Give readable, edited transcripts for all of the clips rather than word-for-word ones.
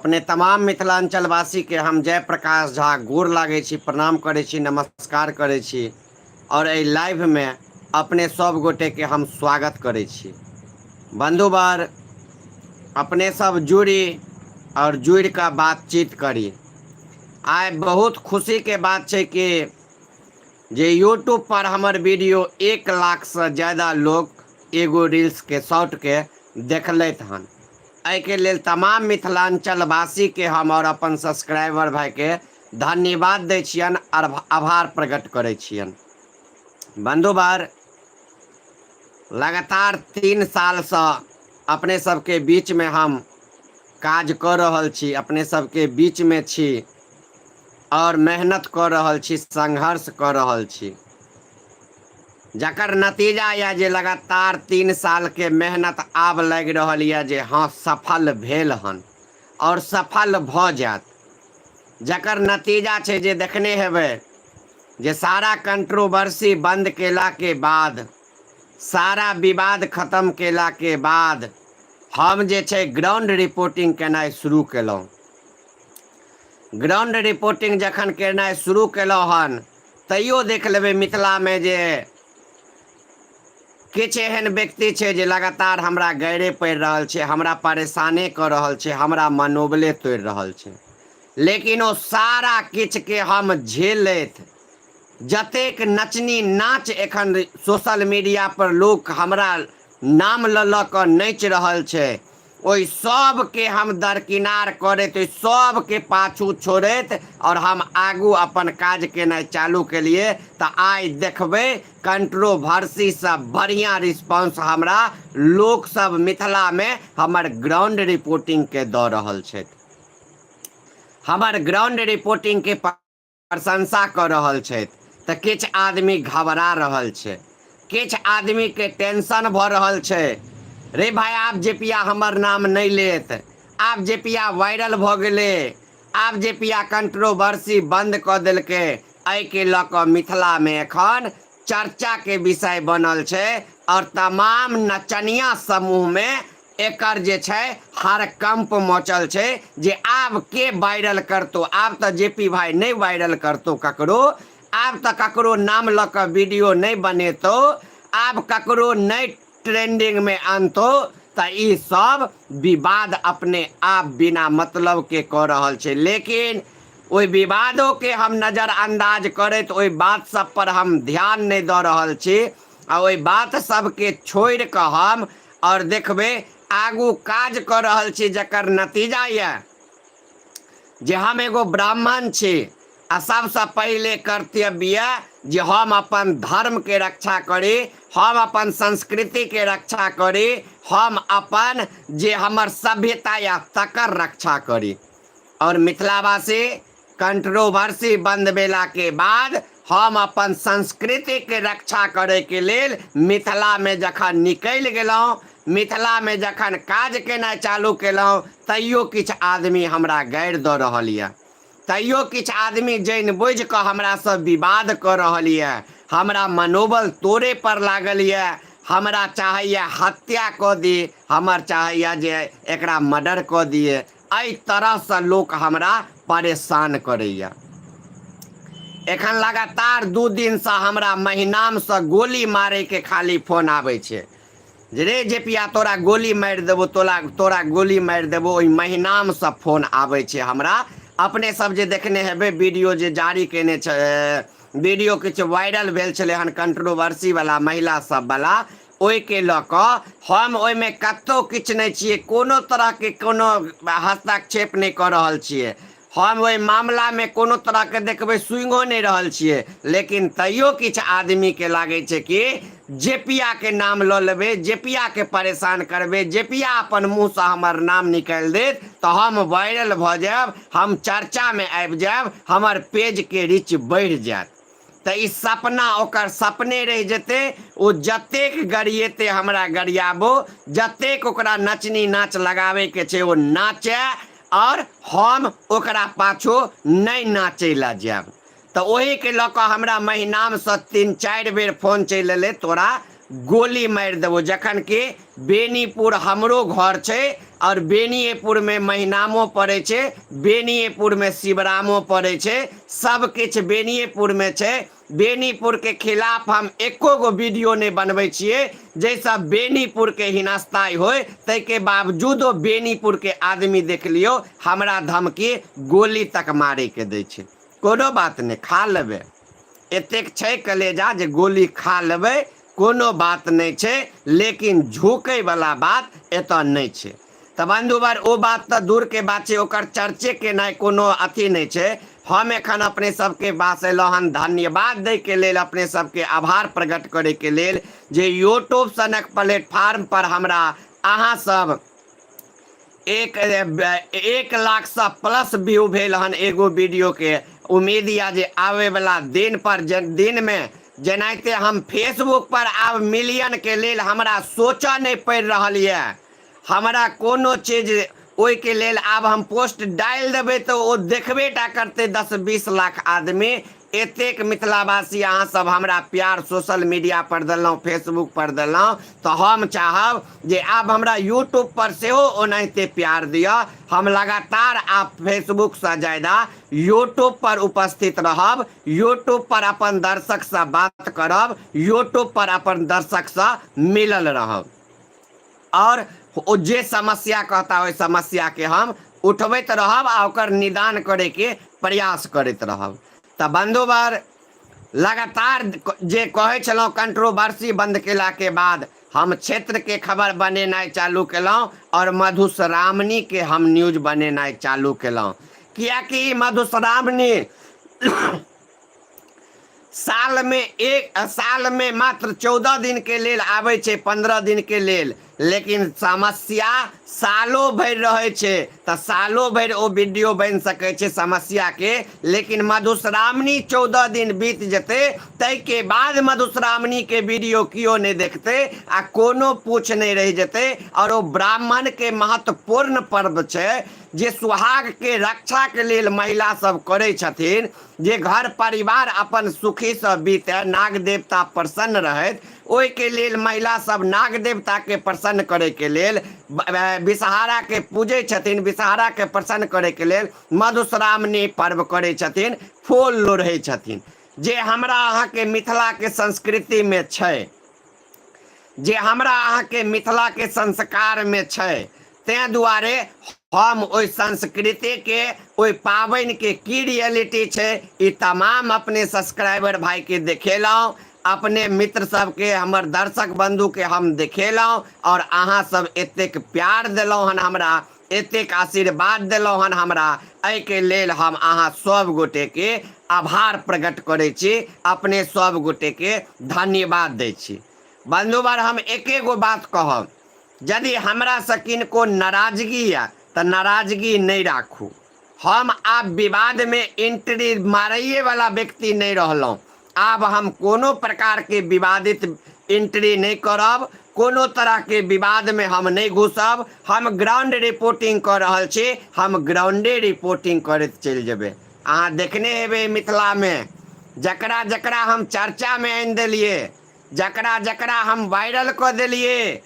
अपने तमाम मिथिलांचलवासी के हम जयप्रकाश झा गोर लागै छी, प्रणाम करै छी, नमस्कार करै छी और एहि लाइव में अपने सब गोटे के हम स्वागत करै छी। बंधुवर अपने सब जुड़ी और जुड़ का बातचीत करी। आइ बहुत खुशी के बात छै कि जे यूट्यूब पर हमर वीडियो 1 लाख से ज्यादा लोग एगो रील्स के शॉर्ट के देखलथि हन। एहिके लेल तमाम मिथिलांचलवासी के हम और अपन सब्सक्राइबर भाई के धन्यवाद दै छियन, आभार प्रकट करै छियन। बंधुवर लगातार 3 साल से अपने सबके बीच में हम काज कर रहल छी, अपने सबके बीच में छी और मेहनत कर रहल छी, संघर्ष कर रहल छी, जकर नतीजा यह जे लगातार 3 साल के मेहनत आब लग रहल यह जे हाँ सफल भेल हन और सफल भ जात। जकर नतीजा छै जे देखने हेबै जे सारा कंट्रोवर्सी बंद केला के बाद, सारा विवाद खत्म केला के बाद हम जे छै ग्राउंड रिपोर्टिंग केनाइ शुरू केलहुँ। ग्राउंड रिपोर्टिंग जखन केनाइ शुरू केलहुँ हन तैयो देख लेबै मिथिला में जे किछु एहन व्यक्ति छै जे लगातार हमरा गैरे पड़ि रहल छै, हमरा परेशाने कर रहल छै, हमरा मनोबले तोड़ि रहल छै, लेकिन ओ सारा किछु के हम झेलैत जतेक नचनी नाच एखन सोशल मीडिया पर लोग हमरा नाम ल के नाचि रहल छै, ओहि सब के हम दरकिनार करैत, ओहि सब के पाछू छोड़ैत और हम आगू अपन काज केनाइ चालू केलिए। तो आइ देखबै कंट्रोवर्सी से बढ़िया रिस्पांस हमरा लोग सब मिथिला में हमर ग्राउंड रिपोर्टिंग के दऽ रहल छै, हमर ग्राउंड रिपोर्टिंग के प्रशंसा कर रहल छै। तो किछु आदमी घबरा रहल छै, किछु आदमी के टेंशन भ रहल छै, रे भाई आप जेपिया हमर नाम नहीं लेत, आप जेपिया वायरल भ गेले, आप जेपिया कंट्रोवर्सी बंद क देलके। एहि के ल क मिथिला में एखन चर्चा के विषय बनल छै और तमाम नचनिया समूह में एकर जे छै हरकंप मचल छै जे आब के वायरल करतो। आब तो जेपी भाई नहीं वायरल करतो ककरो, आब तो ककरो नाम ल के वीडियो नहीं बनेतो, आब ककरो नहीं ट्रेंडिंग में आनतो। तो ई सब विवाद अपने आप बिना मतलब के कर रहल छै, लेकिन ओहि विवादों के हम नजरअंदाज करैत ओहि बात सब पर हम ध्यान नहीं दऽ रहल छी आ ओहि बात सब के छोड़ के हम और देखबे आगू काज कर रहल छी, जकर नतीजा यह जे हम एगो ब्राह्मण छी आ सबसे पहले कर्तव्य जे हम अपन धर्म के रक्षा करी, हम अपन संस्कृति के रक्षा करी, हम अपन जे हमर सभ्यता या तकर रक्षा करी। और मिथिलावासी कंट्रोवर्सी बंद भेला के बाद हम अपन संस्कृति के रक्षा करे के लेल मिथिला में जखन निकलि गेलहुँ, मिथिला में जखन काज केनाइ चालू केलहुँ, तैयो किछु आदमी हमरा गारि दऽ रहल यऽ, तैयो किछु आदमी जानि बुझि कऽ हमरा से विवाद कर रहल यऽ, हमरा मनोबल तोड़े पर लागल यऽ, हमरा चाहैया हत्या कऽ दी, हमर चाहैया जे एकरा मर्डर कऽ दिए। एहि तरह से लोग हमरा परेशान करैया। एखन लगातार 2 दिन से हमरा महिनाम से गोली मारे के खाली फोन आबै छै, रे जेपिया तोरा गोली मारि देबो, तोरा गोली मारि देबो। ओहि महिनाम से फोन आबै छै हमरा। अपने सब जे देखने हेबै वीडियो जे जारी केने छै, वीडियो किछु वायरल भेल छलै हन कंट्रोवर्सी वाला महिला सब वाला, ओहि के लऽ कऽ हम ओहिमे कतौ किछु नहीं छियै, कोनो तरह के कोनो हस्तक्षेप नहीं कर रहल छियै, हम ओहि मामला में कोनो तरह के देखबै सुइंगो नहीं रहल छियै, लेकिन तैयो किछु आदमी के लागे छै कि जेपिया के नाम लऽ लेबै, जेपिया के परेशान करबै, जेपिया अपन मुंह से हमर नाम निकालि देत तो हम वायरल भ जायब, हम चर्चा में आबि जायब, हमर पेज के रीच बढ़ि जायत। तो ई सपना ओकर सपने रह जेते। ओ जतेक गरिएते हमरा गरियाबो, जतेक ओकरा नचनी नाच लगावे के छै ओ नाचे और हम ओकरा पाछो नहीं नाचे ला जायब। तो वही के लऽ कऽ हमरा महिनाम से 3-4 बेर फोन चलि एलै, तोरा गोली मारि देबो। जखन कि बेनीपुर हमरो घर छै और बेनीपुर में महिनामो पड़े छै, बेनीपुर में शिवरामो पड़े छै, सब किछ बेनीपुर में छै। बेनीपुर के खिलाफ हम एको गो वीडियो नहीं बनबै छियै जैसा बेनीपुर के हिनस्ताई होय, तै के बावजूदो बेनीपुर के आदमी देख लियो हमरा धमकी गोली तक मारे के दै छै। कोनो बात नहीं, खा लेबै, एतेक छै कलेजा जे गोली खा लेबै, कोनो बात नहीं छै, लेकिन झुकै वाला बात एतऽ नहीं छै। तो बंधुवर ओ बात तो दूर के बात छै, ओकर चर्चे के नहीं कोनो अथी नहीं छै। हम एखन अपने सबके पास अयलहुँ हन धन्यवाद दै के लेल, अपने सबके आभार प्रकट करे के लेल जे यूट्यूब सनक प्लेटफार्म पर हमरा अहाँ सब 1 लाख से प्लस व्यू भेल हन एगो वीडियो के। उम्मीद या जे आवे वाला दिन पर दिन में जेनाहिते हम फेसबुक पर आब मिलियन के लेल हमरा सोचा नहीं पड़ रहल है, हमरा कोनो चीज ओइ के लेल आब हम पोस्ट डाल देबै तो ओ देखबे टा करते 10-20 लाख आदमी। एतेक मिथिलावासी अहाँ सब हमरा प्यार सोशल मीडिया पर देलहुँ, फेसबुक पर देलहुँ, तो हम चाहब जे आब हमरा यूट्यूब पर सेहो ओनाहिते प्यार दिअ। हम लगातार आप फेसबुक से ज्यादा यूट्यूब पर उपस्थित रहब, यूट्यूब पर अपन दर्शक से बात करब, यूट्यूब पर अपन दर्शक से मिलल रहब और ओ जे समस्या कहता ओहि समस्या के हम उठबैत रहब आ ओकर निदान करे के प्रयास करैत रहब। तो बंधुवर लगातार जे कहे छलहुँ कंट्रोवर्सी बंद केला के बाद हम क्षेत्र के खबर बनेनाइ चालू केलहुँ और मधुश्रावणी के हम न्यूज बनेनाइ चालू केलहुँ। कियाकि मधुश्रावणी साल में मात्र 14 दिन के लेल आबै छै, 15 दिन के लेल, लेकिन समस्या सालों भर रहे छै। तो सालों भर ओ वीडियो बन सके छै समस्या के, लेकिन मधुश्रावणी 14 दिन बीत जेते तै के बाद मधुश्रावणी के वीडियो कियो नहीं देखते आ कोनो पूछ नहीं रह जेते। और वो ब्राह्मण के महत्वपूर्ण पर्व छै जे सुहाग के रक्षा के लेल महिला सब करे छथिन, जे घर परिवार अपन सुखी से बीते, नाग देवता प्रसन्न रहत, ओहि के लेल महिला सब नाग देवता के प्रसन्न करे के लेल विषहारा के पूजे छथिन, विषहारा के प्रसन्न करे के लेल मधुश्रावणी पर्व करे छथिन, फूल लोढ़े छथिन, जे हमरा अहाँ के मिथिला के संस्कृति में छै, जे हमरा अहाँ के मिथिला के संस्कार में छै। तें दुआरे हम ओइ संस्कृति के, ओइ पाबन के की रियलिटी छै, ई तमाम अपने सब्सक्राइबर भाई के देखेलहुँ, अपने मित्र सबके, हमर दर्शक बंधु के हम देखेलहुँ और अहाँ सब एतेक प्यार दिलहुँ हन हमरा, एतेक आशीर्वाद दिलहुँ हन हमरा। एहि के लेल हम अहाँ सब गोटे के आभार प्रकट करै छी, अपने सब गोटे के धन्यवाद दै छी। बंधुवर हम एके गो बात कहब, यदि हमरा से किनको नाराजगी है तो नाराजगी नहीं राखू। हम आब विवाद में एंट्री मारैये वाला व्यक्ति नहीं रहलहुँ। आब हम कोनो प्रकार के विवादित एंट्री नहीं करब, कोनो तरह के विवाद में हम नहीं घुसब। हम ग्राउंड रिपोर्टिंग कर रहल छी, हम ग्राउंडे रिपोर्टिंग करैत चलि जेबै। अहाँ देखने हेबै मिथिला में जकरा जकरा हम चर्चा में आनि देलिए, जकरा जकरा हम वायरल कर देलिए,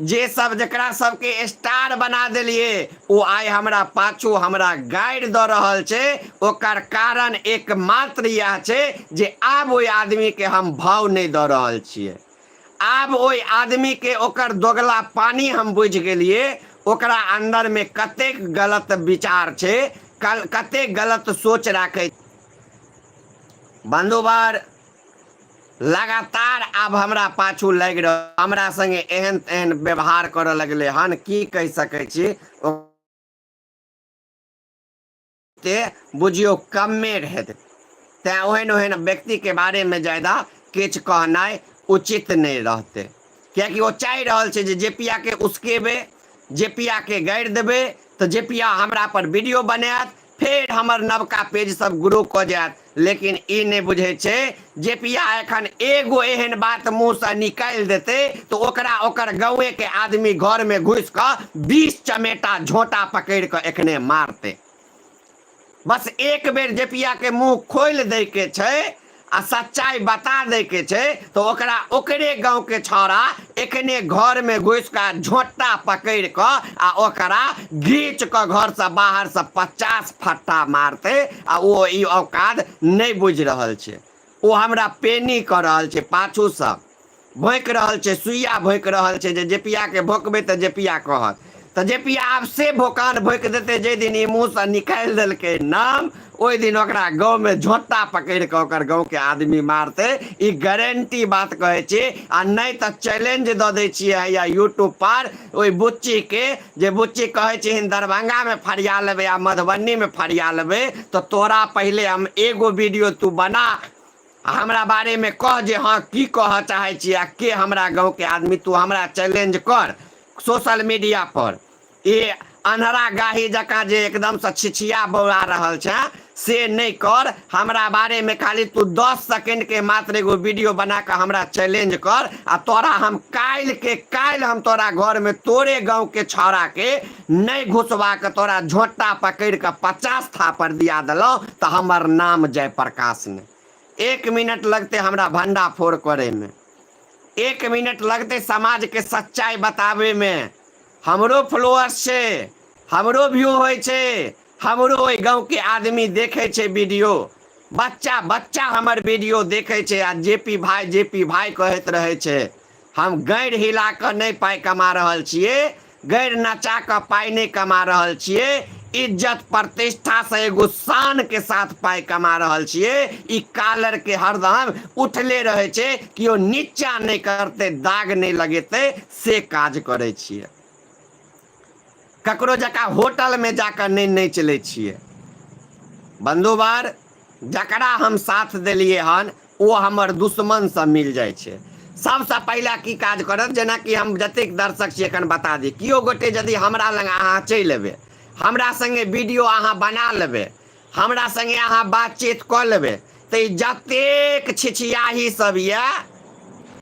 जे सब जकरा सबके स्टार बना देलिए, वो आइ हमरा पाछू हमरा गाइड दऽ रहल छै। ओकर कारण एकमात्र यह छै जे आब ओइ आदमी के हम भाव नहीं दऽ रहल छियै। आब ओइ आदमी के ओकर दोगला पानी हम बुझ गेलिए, ओकरा अंदर में कतेक गलत विचार छै, कतेक गलत सोच राखे। बंधुवर लगातार आब हमरा पाछू लग रह, हमरा संगे एहन एहन व्यवहार करऽ लगले हन, की कह सकै छी, ते बुझियो कमे रहत। तैं ओहन ओहन व्यक्ति के बारे में ज्यादा किछ कहनाइ उचित नहीं रहते, कियाकि वो चाह रहल छै जे जेपिया के उसकेबे, जेपिया के गाड़ि देबै तो जेपिया हमरा पर वीडियो बनायत, फिर हमर नवका पेज सब ग्रो क जायत। लेकिन ई नहीं बुझे छे जेपिया एखन एगो एहन बात मुंह से निकाल देते तो ओकरा ओकर गाँवे के आदमी घर में घुस कर 20 चमेटा झोंटा पकड़ कर एखने मारते। बस एक बेर जेपिया के मुंह खोल दे के छै आ सच्चाई बता दे के छे तो ओकरा ओकरे गांव के छौड़ा एखने घर में घुस का झोंटा पकड़ क आ ओकरा घींच क घर से बाहर से 50 फट्टा मारते आ वो ई औकात नहीं बुझ रहल छे। वो हमरा पेनी कर रहल छे, पाछू से भोंक रहल छे, सुइया भोंक रहल छे जे जेपिया के भोंकबे त जेपिया कहत तो जेपिया आप से भोकान भोंक देते। जे दिन ई मुंह से निकाल दिलके नाम ओई दिन ओकरा गांव में झोंटा पकड़ के ओकर गांव के आदमी मारते। ई गारंटी बात कहे छी। आ नहीं तो चैलेंज द दे छिए या यूट्यूब पर ओई बुच्ची के जे बुच्ची कहे छी दरभंगा में फरिया लेबे या मधुबनी में फरिया लेबे तो तोरा पहले हम एगो वीडियो तू बना हमरा बारे में कह जे हाँ की कह चाहे छी आ के हमरा गांव के आदमी तू हमरा चैलेंज कर सोशल मीडिया पर। ये अनहरा गाही जका जे एकदम से छिछिया बौरा रहल छे से नहीं कर। हमरा बारे में खाली तू 10 सेकंड के मात्र एगो वीडियो बना के हमरा चैलेंज कर आ तोरा हम काल हम तोरा घर में तोरे गांव के छौड़ा के नहीं घुसवा के तोरा झोंटा पकड़ के 50 थापर दिया दिलो तो हमर नाम जयप्रकाश ने। 1 मिनट लगते हमरा भंडा फोड़ करे में, 1 मिनट लगते समाज के सच्चाई बतावे में। हमरो फॉलोअर्स छे, हमरो व्यू होय छे, हमरो ओई गांव के आदमी देखे छे वीडियो, बच्चा बच्चा हमर वीडियो देखे छे आ जेपी भाई कहत रहे छे। हम गैर हिला कर नहीं पाई कमा रहल छिए, गैर नचा कर पाई नहीं कमा रहल छिए, इज्जत प्रतिष्ठा से एगो शान के साथ पाई कमा रहल छिए। ई कालर के हरदम उठले रहे छे कि ओ नीचा नहीं करते दाग नहीं लगेते से काज करे छिए। ककरो जका होटल में जाकर नहीं चले छिए। बंधुवार जकरा हम साथ दिलिए हन वो हमर दुश्मन से मिल जाए छे। सबसे पहला की काज करत जेना कि हम जतेक दर्शक छी एखन बता दी कियो गोटे यदि हमरा लग अहाँ चलि लेबे, हमरा संगे वीडियो अहाँ बना लेबे, हमरा संगे अहाँ बातचीत कर लेबे तो जतेक छिछियाही सब या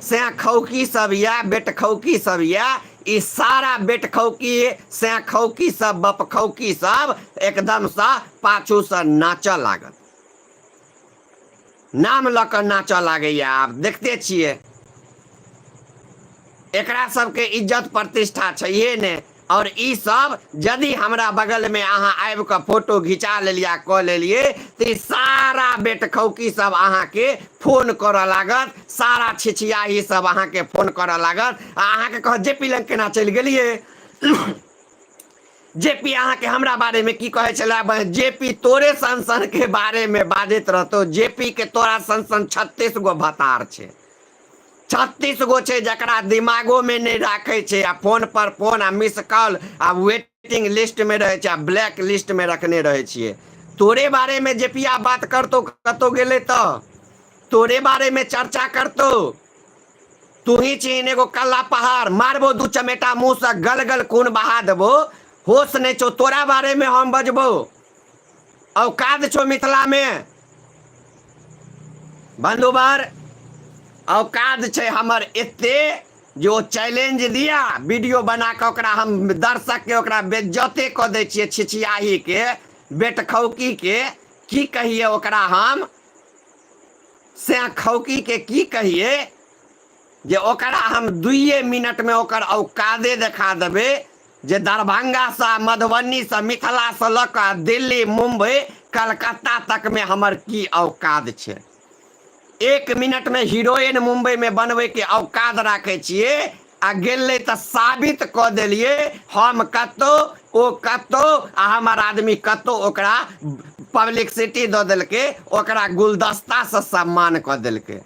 से खौकी सब या बेट खौकी सब या ई सारा बेट खौकी से खौकी सब बप खौकी सब एकदम से पाछू से नाचा लागत, नाम लकर नाचा लागे। आप देखते छिए एकरा सबके इज्जत प्रतिष्ठा चाहिए ने। और ई सब यदि हमरा बगल में अहाँ आबि के फोटो घिचा लेलिया क लेलिए तो ई सारा बेट खौकी सब अहाँ के फोन कर लागत, सारा छिछियाही सब अहाँ के फोन कर लागत। अहाँ के कह जेपी लंग केना चलि गेलिए, जेपी अहाँ के हमरा बारे में की कहे चला, जेपी तोरे सन के बारे में बाजत रहतो। जेपी के तोरा सन 36 गो भतार छे, 36 गो छे जकरा दिमागो में नहीं राखे छे आ फोन पर फोन आ मिस कॉल आ वेटिंग लिस्ट में रहे छे आ ब्लैक लिस्ट में रखने रहे छिए। तोरे बारे में जेपिया बात करतो कतो गेले तो तोरे बारे में चर्चा करतो। तू ही चीन एगो कल्ला पहाड़ मारबो 2 चमेटा मुंह से गल गल खून बहा देबो, होश नहीं छो तोरा बारे में हम बजबो। औकात छो मिथिला में बंधुबार, औकात छे हमर एते जो चैलेंज दिया वीडियो बना के ओकरा हम दर्शक के ओकरा बेइज्जते क दे छिए। छिछियाही के बेट खौकी के की कहिए ओकरा हम से खौकी के की कहिए जे ओकरा हम 2 मिनट में ओकर औकादे दिखा देबे जे दरभंगा से मधुबनी से मिथिला से लक दिल्ली मुंबई कलकत्ता तक में हमर की औकात छे। 1 मिनट में हीरोइन मुंबई में बनवे के औकात राखे छिए आ गेले तो साबित क देलिए हम कतो ओ कतो आ हमार आदमी कतो ओकरा पब्लिसिटी द देलके, ओकरा गुलदस्ता से सम्मान क देलके।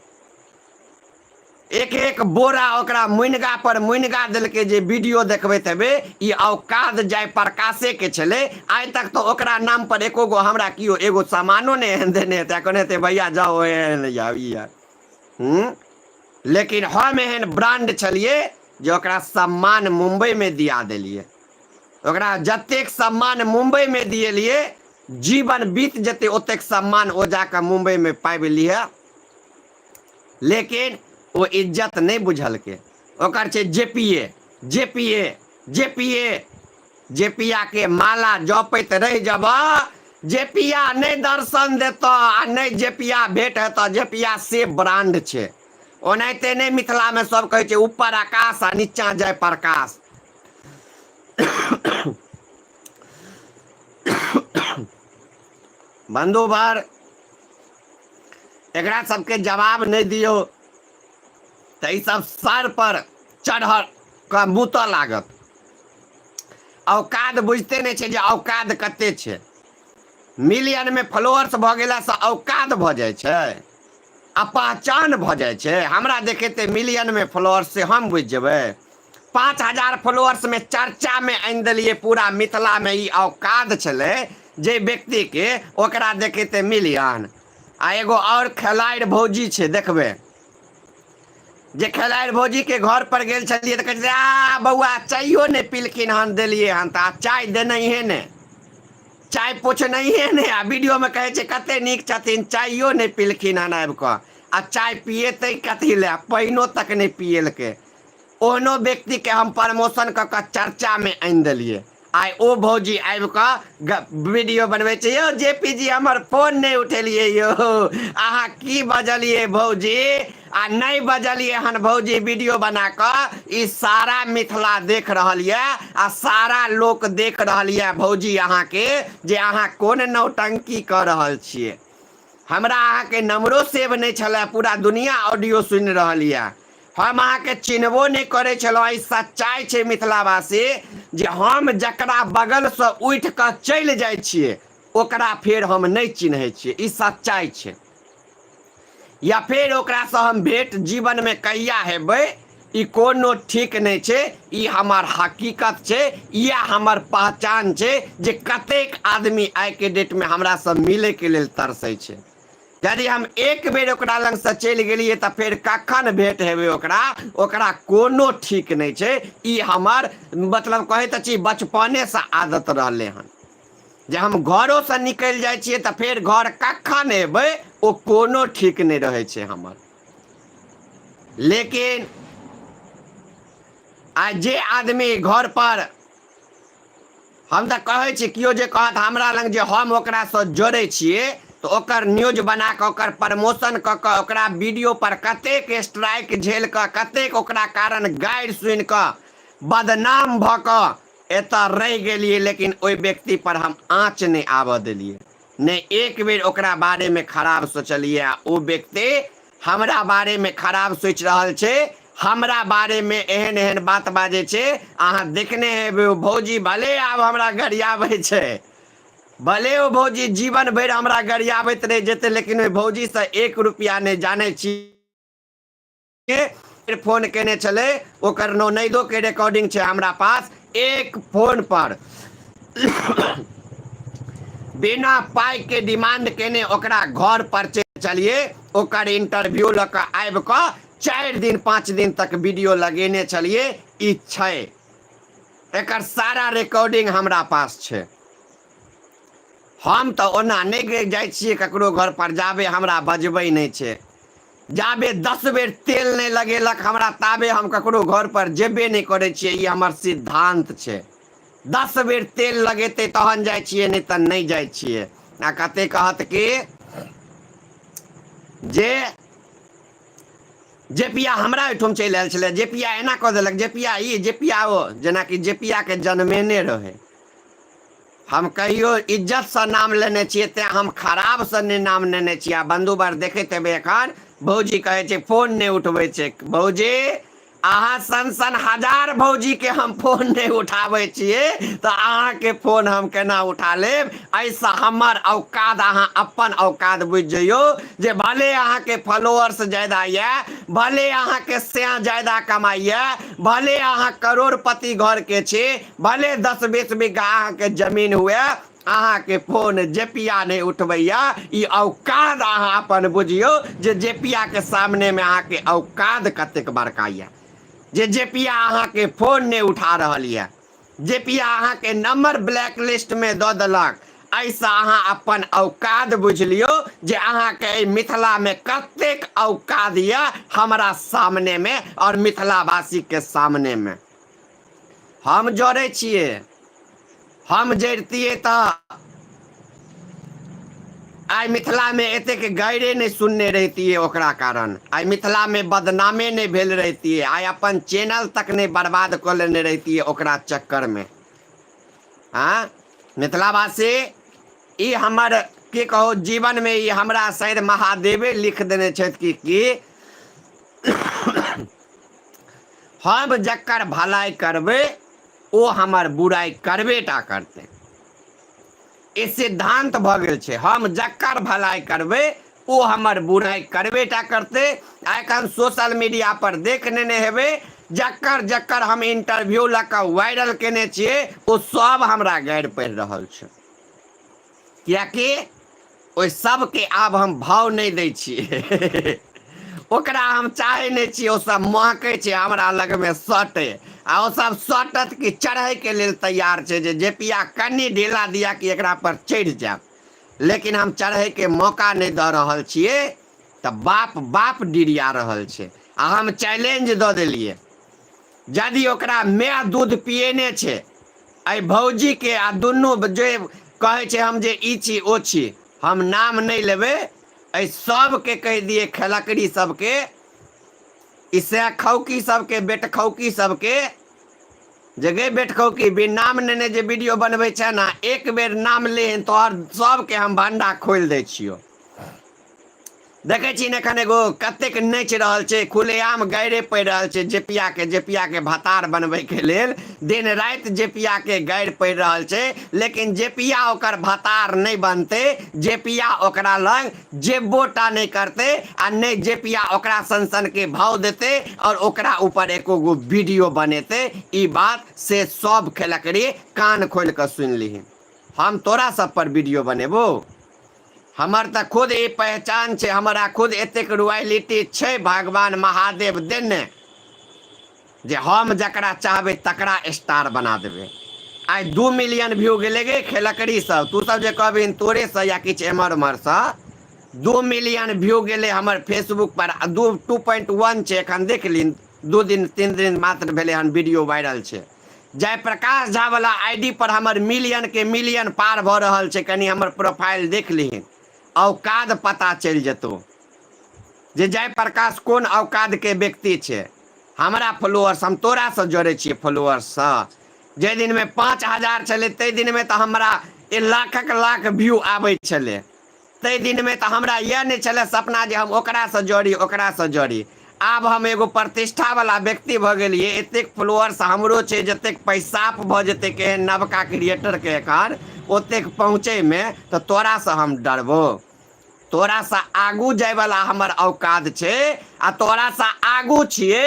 एक बोरा ओकरा मुनगा पर मुनगा देलके जे वीडियो देखबैत हेबे ई औकात जयप्रकाशे के छले। आज तक तो ओकरा नाम पर एको गो हमरा कियो एगो सामानो नहीं देने हेते, कहते भैया जाओ एहन जाओ यार। लेकिन हम एहन ब्रांड छलिए जे ओकरा सम्मान मुंबई में दिया देलिए। ओकरा जतेक सम्मान मुंबई में दिएलिए जीवन बीत जते ओतेक सम्मान ओ जाकर मुंबई में पाबि लिहे, लेकिन वो इज्जत नहीं बुझल के। ओकर छे जेपीए जेपीए जेपीए जेपिया के माला जपैत रह जब जेपिया नहीं दर्शन देता आ नहीं जेपिया भेंट हेता। जेपिया से ब्रांड छे। ओनाहिते नहीं मिथिला में सब कहे छे ऊपर आकाश आ नीचा जय प्रकाश। बंधुवर एकरा सबके जवाब नहीं दियो तो ई सब सर पर चढ़ का मुत लागत। औकात बुझते नहीं छे जे औकात कते छे। मिलियन में फॉलोअर्स भ गेला से औकात भ जाय छे, आ पहचान भ जाय छे। हमरा देखेते मिलियन में फॉलोअर्स से हम बुझ जेबे। 5000 फॉलोअर्स में चर्चा में आनि देलिए पूरा मिथिला में। ई औकात छले जे व्यक्ति के ओकरा देखेते मिलियन। आ एगो और खेलाड़ भौजी छे देखबे, जे खेलाड़ भौजी के घर पर गेल छलिए त कहै आ बौआ चाइयो ने पिलखिन हन देलिए हन त चाय देनहिए ने, चाय पूछनहिए ने। आ वीडियो में कहे छे कते नीक छथिन, चाइयो ने पिलखिन हन आबि क। आ चाय पिएते कथी ले, पाइनो तक नहीं पिएलके। ओहनो व्यक्ति के हम प्रमोशन क के चर्चा में आनि देलिए। आइ ओ भौजी आबि क वीडियो बनबै छे, यो जेपी जी हमर फोन नहीं उठेलिए यो, अहाँ की बजलिए भौजी। आ नहीं बजलिए हन भौजी वीडियो बना क। ई सारा मिथिला देख रहल ये, आ सारा लोग देख रहल ये भौजी अहाँ के जे अहाँ कोन नौटंकी कर रहल छिए। हमरा अहाँ के नंबरो सेव नहीं छले, पूरा दुनिया ऑडियो सुनि रहल ये। हम अहाँ के चिन्हबो नहीं करे छलो। ई सच्चाई छे मिथिलावासी, जे हम जकरा बगल से उठ क चल जाय छिए ओकरा फिर हम नहीं चिन्हे छिए। ई सच्चाई छे। या फिर ओकरा से हम भेंट जीवन में कहिया हेबै ई कोनो ठीक नहीं छे। ई हमार हकीकत छे, या हमार पहचान छे जे कतेक आदमी आइ के डेट में हमरा से मिले के लेल तरसै छे। यदि हम एक बेर ओकरा लंग से चल गेलिए त फिर कखन भेंट हेबे ओकरा कोनो ठीक नहीं छे। ई हमार मतलब कहे त छी बचपने से आदत रहले हन, जे हम घरों से निकल जाय छिए त फिर घर कखन एबै ओ कोनो ठीक नहीं रहे छे हमर। लेकिन आ जे आदमी घर पर हम त कहे छी, कियो जे कहत हमरा लंग जे हम ओकरा से जोड़े छिए तो ओकर न्यूज बना क ओकर प्रमोशन क क ओकरा वीडियो पर कतेक स्ट्राइक झेल क कतेक ओकरा कारण गाइड सुन क बदनाम भ क एता रह गेलिए। लेकिन ओइ व्यक्ति पर हम आँच नहीं आब देलिए, ने एक बेर ओकरा बारे में खराब सोचलिए। ओ व्यक्ति हमरा बारे में खराब सोच रहल छे, हमरा बारे में एहन एहन बात बाजे छे। अहाँ देखने हेबे भौजी भले आब हमरा गरियाबै छे, भले ओ भौजी जीवन भर हमरा गरियाबैत रह जेते, लेकिन ओइ भौजी से 1 रुपया नहीं जाने छी। फिर फोन केने चले, ओकर ननैदो के रिकॉर्डिंग छे हमरा पास। एक फोन पर बिना पाई के डिमांड केने ओकरा घर पर चलिए, ओकर इंटरव्यू लक आबि क 4 दिन 5 दिन तक वीडियो लगेने चलिए। ई छे एकर सारा रिकॉर्डिंग हमरा पास छे। हम तो ओना नहीं जाय छिए ककरो घर पर, जाबे हमरा बजबै नहीं छे, जाबे 10 बेर तेल नहीं लगेलक हमरा ताबे हम ककरो घर पर जेबे नहीं करे छिए। ई हमर सिद्धांत छे। 10 बेर तेल लगेते तहन जाय छिए, नहीं त नहीं जाय छिए। आ कते कहत कि जे जेपिया हमरा ओइठम चलि आयल छले, जेपिया एना कह देलक, जेपिया ई जेपिया ओ, जेना कि जेपिया के जन्मेने रहे। हम कहियो इज्जत से नाम लेने छिए, ते हम खराब से नहीं नाम लेने छिए। बंधुवर देखैत हेबे एखन भौजी कहे छे फोन नहीं उठबै छे। भौजी अहाँ सन हजार भौजी के हम फोन नहीं उठाबै छिए तो अहाँ के फोन हम केना उठा लेब। ऐसा हमर औकात अहाँ अपन औकात बुझ जइयो, जे भले अहाँ के फॉलोअर्स ज्यादा ये, भले अहाँ के से ज्यादा कमाइए, भले अहाँ करोड़पति घर के छे, भले 10-20 बीघा अहाँ के जमीन हुए, अहाँ के फोन जेपिया नहीं उठबैया। ई औकात अहाँ अपन बुझियो, जे जेपिया के सामने में अहाँ के औकात कतेक बड़का ये, जे जेपिया अहाँ के फोन नहीं उठा रहल ये, जेपिया अहाँ के नंबर ब्लैक लिस्ट में दो देलक। ऐसा अहाँ अपन औकात बुझ लियो, जे अहाँ के मिथिला में कतेक औकात ये हमरा सामने में और मिथिलावासी के सामने में। हम जोड़े छिए, हम जड़तिए तो आई मिथिला में एते के गैरे नहीं सुनने रहती है ओकरा कारण, आई मिथिला में बदनामे नहीं भेल रहती है, आई अपन चैनल तक नहीं बर्बाद कर लेने रहती है ओकरा चक्कर में। हाँ मिथिलावासी, ई हमर की कहो जीवन में ई हमरा शायद महादेवे लिख देने छथि कि हम जकर भलाई करबे ओ हमर बुराई करबेटा करते। ई सिद्धांत भ गेल छै, हम जकर भलाई करबे ओ हमर बुराई करबेटा करते। एखन सोशल मीडिया पर देख लेने हेबे, जकर जकर हम इंटरव्यू लऽ कऽ वायरल केने छियै ओ सब हमरा गारि पढ़ि रहल छै, कियाकि ओहि सबके आब हम भाव नहीं दै छियै ओकरा हम चाहे नहीं छियै, ओ सब महकै छै हमरा लग में सटे, आ ओ सब सटत कि चढ़ै के लेल तैयार छै जे जेपिया कनि ढीला दिया कि एकरा पर चढ़ि जायब, लेकिन हम चढ़ै के मौका नहीं दऽ रहल छियै तऽ बाप बाप डिरिया रहल छै। आ हम चैलेंज दऽ देलियै, यदि ओकरा माय दूध पिएने छै एहि भौजी के, आ दुनू जे कहै छै हम जे ई छी ओ छी, हम नाम नहीं लेबै, एहि सबके कहि दिए खेलकड़ी सबके, इसे खौकी सबके, बेट खौकी सबके, जगह बेट खौकी भी नाम लेने जे वीडियो बनबै छै ना, एक बेर नाम लेहन तोहर सबके हम भंडा खोलि दै छियो। देखे छी ने एखन एगो कतेक नच रहल छै, खुलेआम गायरे पड़ि रहल छै जेपिया के भतार बनबै के लेल, दिन राति जेपिया के गारि पड़ि रहल छै, लेकिन जेपिया ओकर भतार नहीं बनते, जेपिया ओकरा लग जेबोटा नहीं करते, आ नहीं जेपिया ओकरा सन के भाव देते और ओकरा ऊपर एको गो वीडियो बनेते। ई बात से सब खेलकड़ी कान खोल कर सुन ली, हम तोरा सब पर वीडियो बनेबो, हमर तऽ खुद ई पहचान छै, हमरा खुद एतेक रॉयल्टी छै भगवान महादेव देने जे हम जकरा चाहबै तकरा स्टार बना देबै। आई 2 मिलियन व्यू गेले गे खेलकड़ी सब, तू सब जे कहबिन तोरे से या किछु एमर उमर से 2 मिलियन व्यू गेले हमर फेसबुक पर, 2.1 छै एखन देख ली, 2 दिन 3 दिन मात्र भेले हन वीडियो वायरल छै। जयप्रकाश झा वाला आईडी पर हमर मिलियन के मिलियन पार भऽ रहल छै, कनी हमर प्रोफाइल देख लीहन, औकाद पता चल जेतो जे जयप्रकाश कोन औकाद के व्यक्ति छै। हमरा फॉलोअर्स, हम तोरा से जोड़े छियै फॉलोअर्स से, जे दिन में 5000 चले ते दिन में तो हमरा लाखक लाख व्यू आबै छले, ते दिन में तो हमरा यह नहीं चले सपना जे हम ओकरा से जोड़ी ओकरा से जोड़ी। आब हम एगो प्रतिष्ठा वाला व्यक्ति भ गेलिए, एतेक फॉलोअर्स हमरो छै, जतेक पैसाप भ जेते के नवका क्रिएटर के एखन ओतेक पहुँचे में, तो तोरा से हम डरबो? तोरा से आगू जाय वाला हमर औकाद छै, आ तोरा से आगू छिए,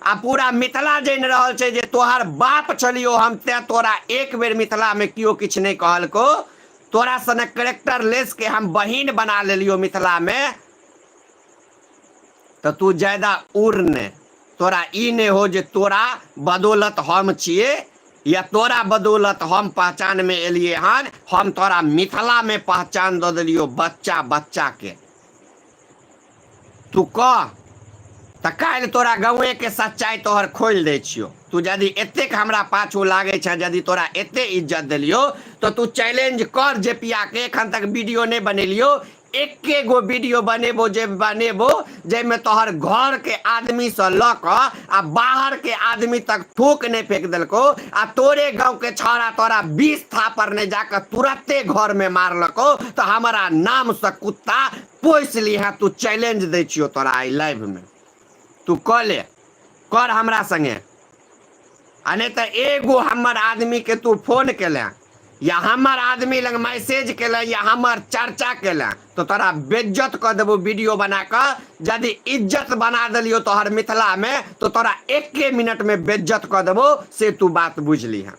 आ पूरा मिथिला जान रहल छै जे तोहर बाप छलियो हम, ते तोरा एक बेर मिथिला में कियो किछ नहीं कहलको, तोरा सने कैरेक्टर लेस के हम बहिन बना लेलियो मिथिला में, तो तू ज्यादा उड़ ने, तोरा ई नहीं हो जे तोरा बदौलत हम छिए या तोरा बदौलत हम पहचान में एलिए हन, हम तोरा मिथिला में पहचान दे दिलियो बच्चा बच्चा के। तू कह तो काल्हि तोरा गाँवे के सच्चाई तोहर खोल दे छियो। तू यदि एतेक हमरा पाछू लागे छ, यदि तोरा एते इज्जत दिलियो तो तू चैलेंज कर जेपिया के, एखन तक वीडियो नहीं बनेलियो, एके गो वीडियो बनेबो जे बनेबो जेमे तोहर घर के आदमी से लक आ बाहर के आदमी तक थूक नहीं फेंक दिलको, आ तोरे गांव के छौड़ा तोरा 20 थापर नहीं जाकर तुरंते घर में मारलको, तो हमारा नाम से कुत्ता पोस लिहा। तू चैलेंज दे छियो तोरा आई लाइव में, तू कह ले, कर हमरा संगे, आ नहीं तो एगो हमर आदमी के तू फोन केले या हमर आदमी लग मैसेज केले या हमर चर्चा केले तो तोरा बेइज्जत कर देबो वीडियो बना कर। यदि इज्जत बना दिलियो तोहर मिथिला में तो तोरा 1 मिनट में बेइज्जत कर देबो, से तू बात बुझ ली है।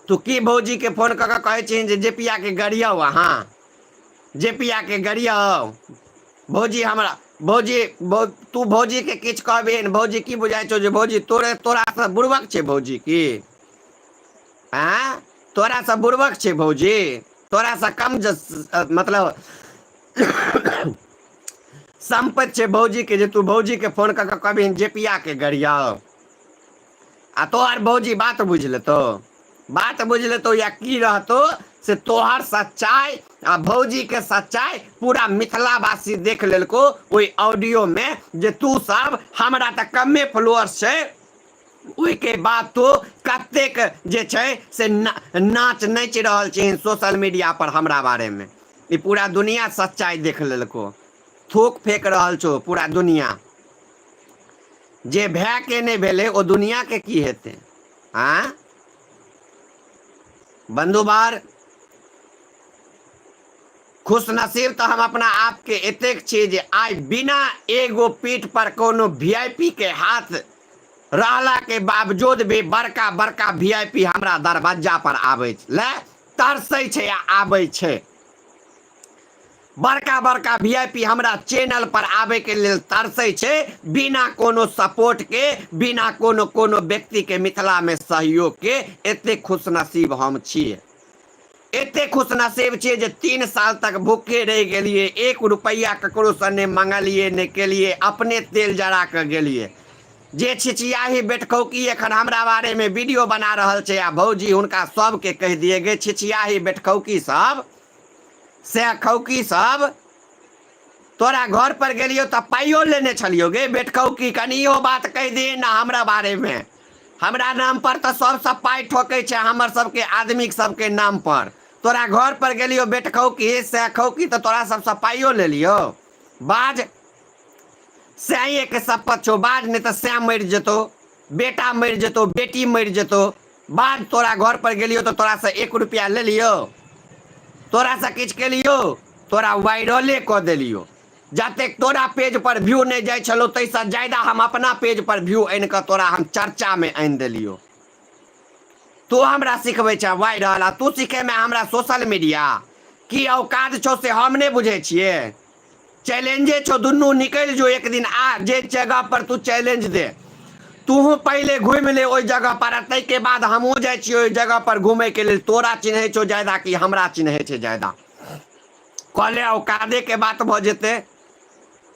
तू की भौजी के फोन कर कहे छी जे जेपिया के गरिया, हाँ जेपिया के गरिया भौजी, हमरा भौजी तू भौजी के किछ कहबे, भौजी की बुझाई छो जे भौजी तोरा से बुड़बक छे भौजी की, हाँ तोरा से बुड़बक छे भौजी, तोरा से कम मतलब संपत्ति छे भौजी के जे तू भौजी के फोन कर कभी जेपिया के गरिया, आ तोहर भौजी बात बुझ ले तो बात बुझले तो या की रहतो से तोहर सच्चाई आ भौजी के सच्चाई पूरा मिथिलावासी देख लेलको ओई ऑडियो में जे तू सब हमरा त कमे फॉलोअर्स छै ओहिके बाद तो कतेक जे छै से नाच नाच रहल छै सोशल मीडिया पर हमरा बारे में ई पूरा दुनिया सच्चाई देख लेलको थूक फेंक रहल छो पूरा दुनिया जे भय के नहीं भेले ओ दुनिया के की हेते हाँ बंधुबार खुश नसीब तो हम अपना आप के एतेक छी जे आइ बिना एगो पीठ पर कोनो वीआईपी के हाथ रहला के बावजूद भी बड़का बड़का वीआईपी हमरा दरवाजा पर आबै ले तरसै छै आ आबै छै बड़का बड़का वीआईपी हमरा चैनल पर आवे के लेल तरसै छै बिना कोनो सपोर्ट के बिना कोनो व्यक्ति के मिथिला में सहयोग के एते खुशनसीब हम छियै एते खुशनसीब छियै जे 3 साल तक भूखे रह गेलिए 1 रुपया ककरो से नहीं मंगलिए नहीं केलिए अपने तेल जरा के गेलिए जे छिछियाही बेटखौकी एखन हमरा बारे में वीडियो बना रहल छै आ भौजी हुनका सबके कह दिए गे छिछियाही बेटखौकी सब से खौकी सब तोरा घर पर गेलियो तो पाइयो लेने छलियो गे बेटखौकी कनियो बात कह दी ना हमरा बारे में हमरा नाम पर तो सबसे पाई ठोकै छै हमर सबके आदमी सबके नाम पर तोरा घर पर गेलियो बेटखौकी से खौकी तो तोरा सबसे पाइयो ले लियो बाज सैये के शपथ छो बाज नहीं तो सै मर जेतो बेटा मर जेतो बेटी मर जेतो बाज तोरा घर पर गेलियो तो तोरा से 1 रुपया ले लियो तोरा से किछ के लियो तोरा वायरले क देलियो जते तोरा पेज पर व्यू नहीं जाय छलो तैसा ज्यादा हम अपना पेज पर व्यू आन के तोरा हम चर्चा में आन देलियो तू हमरा सिखबै छ वायरल आ तू सिखे में हमरा सोशल मीडिया की औकात छो से हम नहीं बुझे छिए चैलेंजे छो दुनू निकल जो एक दिन आ जे जगह पर तू चैलेंज दे तू पहले घूम ले ओई जगह पर तै के बाद हमहू जाय छी ओई जगह पर घूमे के लिए तोरा चिन्हे छो ज्यादा कि हमरा चिन्हे छे ज्यादा कहले औकादे के बात भ जेते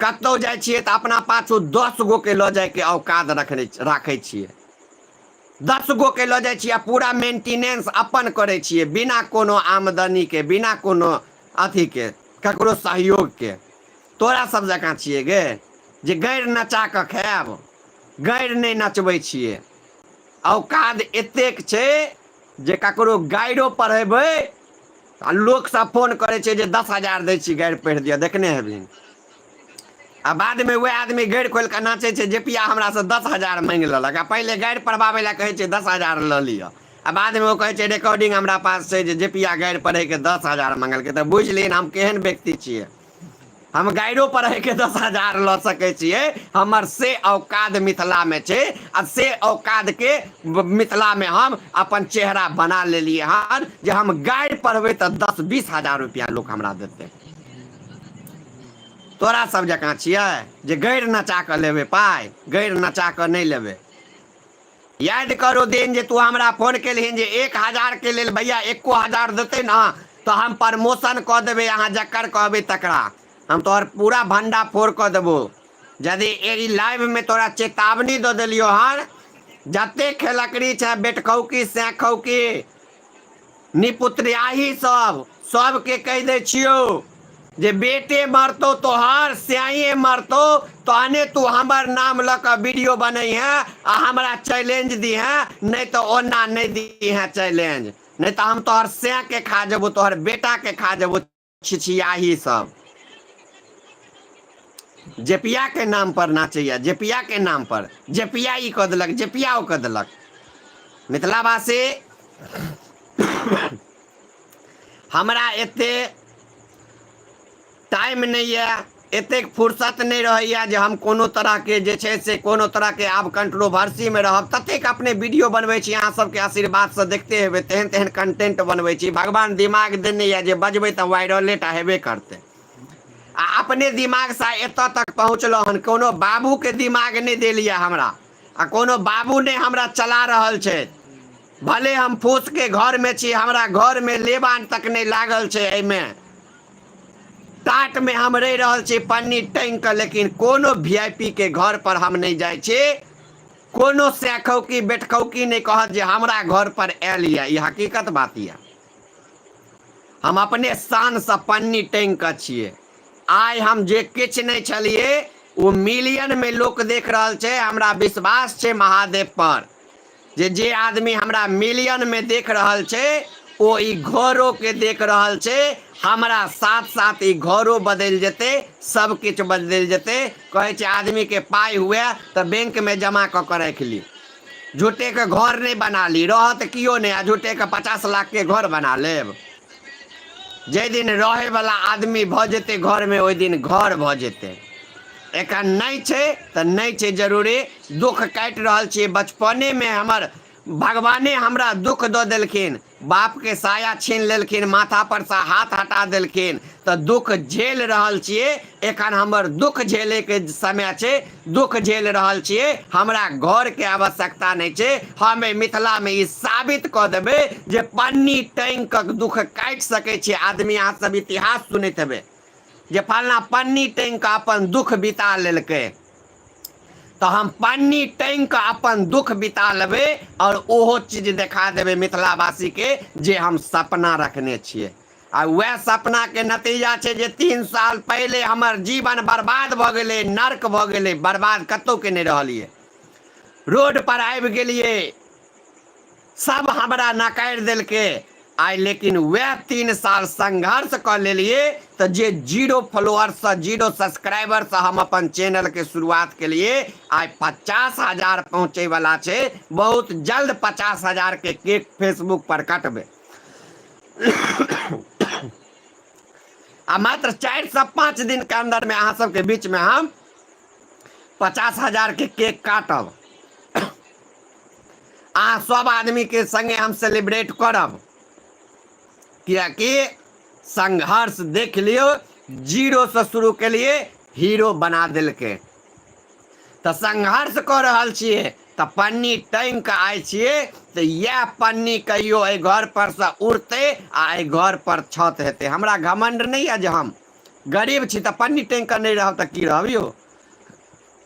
कतौ जाय छिए त अपना पाछू 10 गो के ल जाय के औकात राखे छिए 10 गो के ल जाय छिए पूरा मेंटेनेंस अपन करे छिए बिना कोनो आमदनी के बिना कोनो अथी के ककरो सहयोग के तोरा सब जकाँ छिए गे जे गैर नचा के खायब गैर नहीं नचबै छिए औकात एतेक छै जे ककरो गायरो पढ़ेबै आ लोग सब फोन करे छै जे 10,000 दै छी गायर पढ़ दिया देखने हेबिन आ बाद में वह आदमी गायर खोल के नाचे छै जे पिया हमरा से 10,000 मांग लेलक आ पहले गायर पढ़वावे ला कहे छै 10,000 ल लिया आ बाद में वो कहे छै रिकॉर्डिंग हमरा पास छै जे पिया गायर पढ़े के 10,000 मांगल के त बुझ लेन हम केहन व्यक्ति छिए हम गायरो पढ़े के 10,000 ल सके छिए हमर से औकात मिथिला में छै आ से औकात के मिथिला में हम अपन चेहरा बना लेलिए हन जे हम गायर पढ़बे त 10-20 हजार रुपया लोग हमरा देते तोरा सब जकाँ छिए जे गायर नचा के लेबे पाई गायर नचा के नहीं लेबे याद करो दिन जे तू हमरा फोन केलहिन जे 1,000 के लेल भैया 1,000 देते ना तो हम प्रमोशन क देबे अहाँ जकर कहबे तकरा हम तोहर पूरा भंडा फोड़ क देबो यदि एरी लाइव में तोरा चेतावनी दे देलियो हन जते खेलकड़ी छै बेटखौकी सैखौकी निपुत्रियाही सब के कह दे छियो जे बेटे मरतो तोहर स्याये मरतो तहने तू हमर नाम ल के वीडियो बनई है आ हमरा चैलेंज दी है नहीं तो ओना नहीं दी है चैलेंज नहीं तो हम तोहर सै के खा जबो तोहर बेटा के खा जबो छिछियाही सब जेपिया के नाम पर नाचैया जेपिया के नाम पर जेपिया ई क देलक जेपिया ओ क देलक मिथिलावासी हमरा एते टाइम नहीं है एतेक फुर्सत नहीं रहैया जे हम कोनो तरह के जे छै से कोनो तरह के आब कंट्रोवर्सी में रहब ततेक अपने वीडियो बनबै छी अहाँ सबके आशीर्वाद से देखते हेबै तेहन तेहन कंटेंट बनबै छी भगवान दिमाग देने या जे बजबै त वायरले टा हेबे करते आ अपने दिमाग से एतऽ तक पहुँचलो हन कोनो बाबू के दिमाग नहीं देलिया हमरा आ कोनो बाबू ने हमरा चला रहल छै भले हम फूस के घर में छी हमरा घर में लेबान तक नहीं लागल छै एमे टाट में हम रह रहल छी पन्नी टांग के लेकिन कोनो वीआईपी के घर पर हम नहीं जाय छी कोनो सैखौकी बेटखौकी नहीं कहत जे हमरा घर पर आयल यऽ। ई हकीकत बात यऽ। हम अपने शान से पन्नी टांग के छिए। आइ हम जे किछ नहीं छलिए वो मिलियन में लोग देख रहल छै। हमरा विश्वास छै महादेव पर जे आदमी हमरा मिलियन में देख रहल छै ओ ई घरों के देख रहल छै। हमरा साथ साथ ई घरों बदल जेते, सब किछ बदल जेते। कहे छै आदमी के पाई हुए तो बैंक में जमा क के रख ली, झूठे के घर नहीं बना ली। रहत कियो नहीं, झूठे के 50 लाख के घर बना लेब। जे दिन रहे वाला आदमी भ जेते घर में, ओई दिन घर भ जेते। एखन नहीं छै तो नहीं छै जरूरी। दुख काटि रहल छियै। बचपने में हमर भगवाने हमरा दुख दऽ देलखिन, बाप के साया छीन लेलखिन, माथा पर से हाथ हटा देलखिन, तो दुख झेल रहल छियै। एखन हमर दुख झेले के समय छै, दुख झेल रहल छियै। हमरा घर के आवश्यकता नहीं छै। हम मिथिला में ई साबित कऽ देबै जे पन्नी टांग के दुख काटि सकै छै आदमी। अहाँ सब इतिहास सुनैत हेबै जे फलना पन्नी टांग के अपन दुख बिता लेलकै, तो हम पन्नी टांग के अपन दुख बिता लेबै और ओहो चीज देखा देबै मिथिलावासी के जे हम सपना रखने छियै। आ वह सपना के नतीजा छै जे 3 साल पहले हमर जीवन बर्बाद भ गेलै, नर्क भ गेलै। बर्बाद कतौ के नहीं रहलिए, रोड पर आबि गेलिए, सब हमरा नकार देलके। आइ लेकिन वह 3 साल संघर्ष कर लेलिए तो जे 0 फॉलोअर से 0 सब्सक्राइबर से हम अपन चैनल के शुरुआत के लिए आज 50,000 पहुंचे वाला छे। बहुत जल्द 50,000 के केक फेसबुक पर कटबे। आ मात्र 4 से 5 दिन के अंदर में अहाँ सबके बीच में हम 50,000 के केक काटब। अहाँ सब आदमी के संगे हम सेलिब्रेट करब, कि संघर्ष देख लियो। 0 से शुरू के लिए हीरो बना दिलके। तो संघर्ष कर रहल छिए तो पन्नी टांग के आए छिए। तो यह पन्नी कहियो ए घर पर से उड़ते आ ए घर पर छत हेते। हमरा घमंड नहीं है जे हम गरीब छी तो पन्नी टांग के नहीं रहब तो की रहब यो।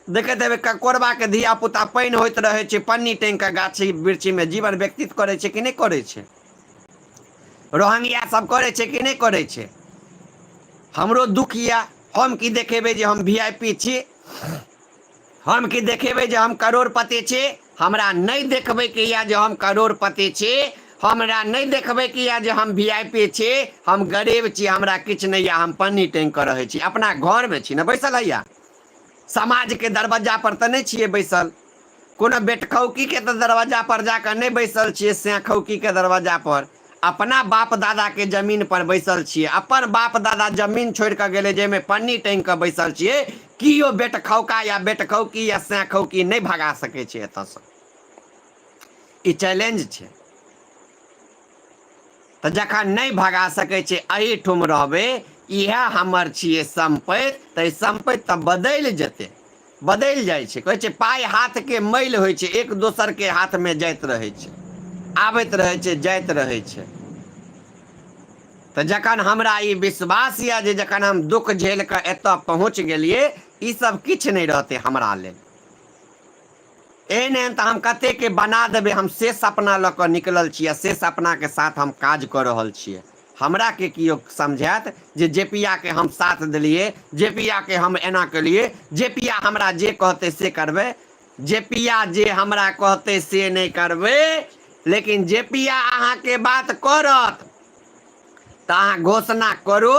देखते हेबे कोरबा के धिया पुता पानि होइत रहे छै, पन्नी टांग के गाछी वृक्षी में जीवन व्यतीत करे छै कि नहीं करे छै। रोहंगिया सब करे छै कि नहीं करे छै। हमरो दुख या, हम की देखेबे जे हम वीआईपी छी, हम की देखेबे जे हम करोड़पति छी। हमरा नहीं देखबे कि या जे हम करोड़पति छी, हमरा नहीं देखबे कि या जे हम वीआईपी छी। हम गरीब छी, हमरा किछ नहीं या, हम पन्नी टांग के रहे छी। अपना घर में छी न बैसल हैया, समाज के दरवाजा पर तो नहीं छिए बैसल। कोनो बेटखौकी के तो दरवाजा पर जाकर नहीं बैसल छिए, सैखौकी के दरवाजा पर। अपना बाप दादा के जमीन पर बैसल छिए। अपन बाप दादा जमीन छोड़ के गेले जेमे पन्नी टांग के बैसल छिए। कियो बेटखौका या बेटखौकी या सैखौकी नहीं भगा सके छै एतऽ से। ई चैलेंज छै। तो जखन नहीं भगा सके छै, एही ठुम रहबे, इहे हमर छिए संपत्ति। तो संपत्ति तो बदल जेते, बदल जाय छै। कहै छै पाई हाथ के मैल होइ छै, एक दोसर के हाथ में जाइत रहे छै, आबैत रहे छै, जाइत रहे छै। तो जखन हमरा ई विश्वास या जे जखन हम दुख झेल के एतऽ पहुंच गेलिए, ई सब किछ नहीं रहते हमरा लेल। एहन तो हम कते के बना देबे। हम से सपना ल के निकलल छिए, से सपना के साथ हम काज कर रहल छिए। हमरा के कियो समझात जे जेपिया के हम साथ दिलिए, जेपिया के हम एना केलिए, जेपिया हमरा जे कहते से करबे। जेपिया जे हमरा कहते से नहीं करबे, लेकिन जेपिया अहाँ के बात करत तो अहाँ घोषणा करू।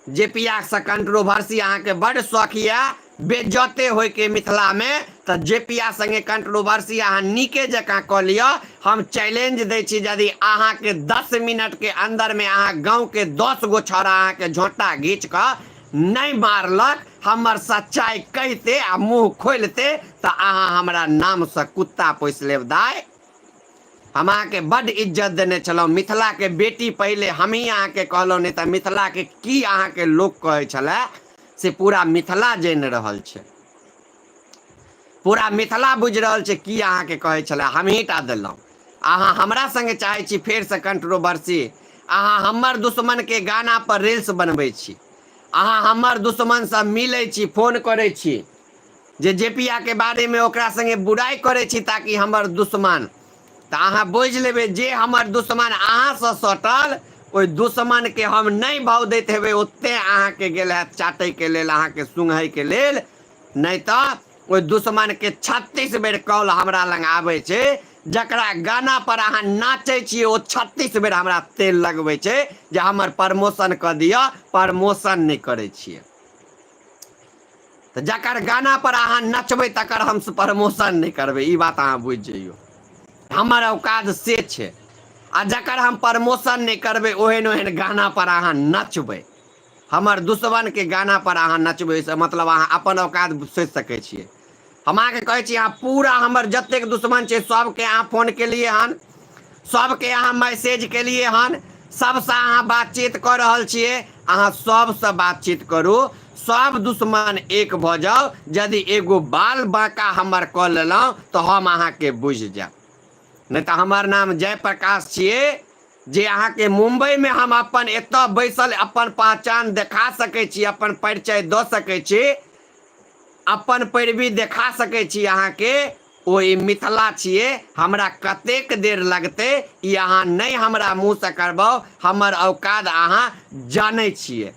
जेपिया से कंट्रोवर्सी अहाँ के बड़ शौक या, बेजते होय के मिथिला में, तो जेपिया संगे कंट्रोवर्सी अहाँ नीके जकाँ कऽ लिअ। हम चैलेंज दै छी, यदि अहाँ के 10 मिनट के अंदर में अहाँ गांव के 10 गो छौड़ा अहाँ के झोंटा घींच कऽ नहीं मारलक, हमर सच्चाई कहते आ मुंह खोलते, तो अहाँ हमरा नाम से कुत्ता पोस लेब दाय। हम अहाँ के बड़ इज्जत देने छलौं। मिथिला के बेटी पहले हम ही अहाँ के कहलौं, नहीं तो मिथिला के की अहाँ के लोग कहे छले से पूरा मिथिला जान रहल छै। पूरा मिथिला बुझ रहल छै की अहाँ के कहे छले, हम ही टा देलौं। अहाँ हमरा संगे चाहे छी फेर से कंट्रोवर्सी। अहाँ हमर दुश्मन के गाना पर रील्स बनबै छी, अहाँ हमर दुश्मन से मिलै छी, फोन करै छी, जे जेपिया के बारे में ओकरा संगे बुराई करे छी ताकि हमर दुश्मन, तो अहाँ बुझ लेबै जे हमर दुश्मन अहाँ से सटल ओहि दुश्मन के हम नहीं भाव दैत हेबै ओते अहाँ के गेल है चाटे के लेल, अहाँ के सुंघै के लेल, नहीं तो ओहि दुश्मन के 36 बेर कॉल हमरा लग आबै छै, जकरा गाना पर अहाँ नाचै छियै ओ 36 बेर हमरा तेल लगबै छै जे हमर प्रमोशन क दिअ, प्रमोशन नहीं करै छियै। तो जकर गाना पर अहाँ नचबै तकर हम प्रमोशन नहीं करबै, ई बात अहाँ बुझ जइयो। हमर औकात से छै। आ जकर हम प्रमोशन नहीं करबै ओहन ओहन गाना पर अहाँ नचबै, हमर दुश्मन के गाना पर अहाँ नचबै से मतलब अहाँ अपन औकात सोचि सकै छियै। हम अहाँके कहै छी अहाँ पूरा हमर जतेक दुश्मन छै सबके अहाँ फोन केलिए हन, सबके अहाँ मैसेज केलिए हन, सबसे अहाँ बातचीत कर रहल छियै, अहाँ सबसे बातचीत करू, सब दुश्मन एक भ जाओ। यदि एगो बाल बांका हमर कऽ लेलहुँ तो हम अहाँके बुझ जायब। नहीं तो हमार नाम जयप्रकाश छिए, जे अहाँ के मुंबई में हम अपन एतऽ बैसल अपन पहचान देखा सकै छी, अपन परिचय दऽ सकै छी, अपन पैरवी देखा सकै छी अहाँ के ओ ई मिथिला छिए। हमरा कतेक देर लगते ई अहाँ नहीं हमरा मुँह से करबौ, हमर औकात अहाँ जानै छिए।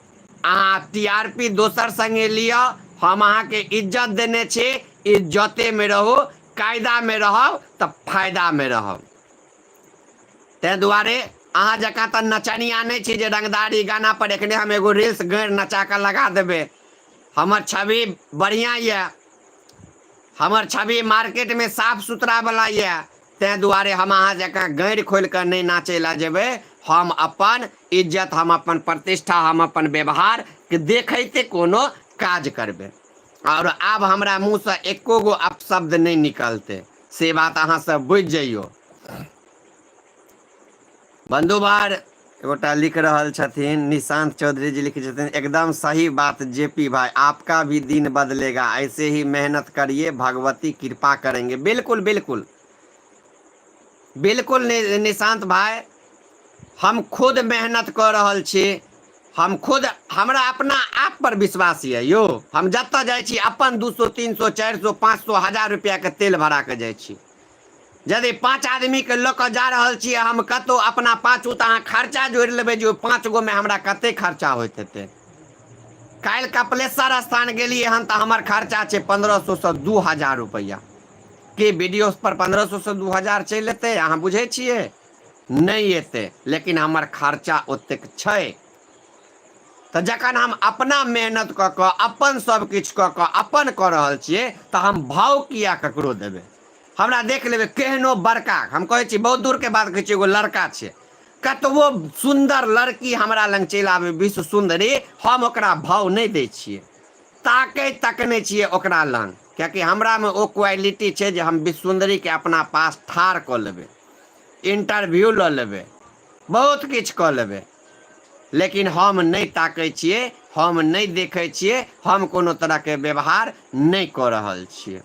अहाँ टीआरपी दोसर संगे लिअ, हम अहाँ के इज्जत देने छी, इज्जते में रहू, कायदा में रहब तो फायदा में रहब। तै दुआरे अहाँ जकाँ तो नचनिया नहीं छी जे रंगदारी गाना पर एखने हम एगो रील्स गैर नचा के लगा देबे। हमर छवि बढ़िया ये, हमर छवि मार्केट में साफ सुथरा वाला ये, तै दुआरे हम अहाँ जकाँ गैर खोल कर नहीं नाचे ला जेबे। हम अपन इज्जत, हम अपन प्रतिष्ठा, हम अपन व्यवहार के देखते कोनो काज करबे। और अब हमरा मुँह से एको गो अपशब्द नहीं निकलते, से बात अहाँ सब बुझ जाइयो। बंधुवार एगोटा लिख रहल छथिन, निशांत चौधरी जी लिखे छथिन, एकदम सही बात जेपी भाई, आपका भी दिन बदलेगा, ऐसे ही मेहनत करिए, भगवती कृपा करेंगे। बिल्कुल बिल्कुल बिल्कुल निशांत भाई, हम खुद मेहनत कर रहल छी, हम खुद, हमरा अपना आप पर विश्वास है यो। हम जत्ता जाइ छी अपन 200 300 400 500 1000 रुपया के तेल भरा के जाइ छी। यदि 5 आदमी के लऽ कऽ जा रहल छी हम कतौ अपना पाछू, तो अहाँ खर्चा जोड़ि लेबै जे 5 गो में हमरा कते खर्चा होइत हेतै। काल्हि कपिलेश्वर स्थान गेलिए हन तो हमर खर्चा छै 1500 से 2000 रुपया के वीडियो पर 1500 से 2000 चलि एतै, अहाँ बुझै छियै नहीं एतै, लेकिन हमर खर्चा ओतेक छै। तो जखन हम अपना मेहनत कऽ कऽ अपन सब किछु कऽ कऽ अपन कऽ रहल छियै तो हम भाव किया ककरो देबै। हमरा देख लेबै केहनो बड़का, हम कहै छी बहुत दूर के बात कहै छी, एगो लड़का छै, कतबो सुंदर लड़की हमरा लग चलि आबै विश्व सुंदरी, हम ओकरा भाव नहीं दै छियै, ताकै तक नहीं छियै ओकरा लग, कियाकि हमरा में ओ क्वालिटी छै जे हम विश्व सुंदरी के अपना पास ठाढ़ कऽ लेबै, इंटरव्यू लऽ लेबै, बहुत किछु कऽ लेबै, लेकिन हम नहीं ताकै छियै, हम नहीं देखै छियै, हम कोनो तरह के व्यवहार नहीं कऽ रहल छियै।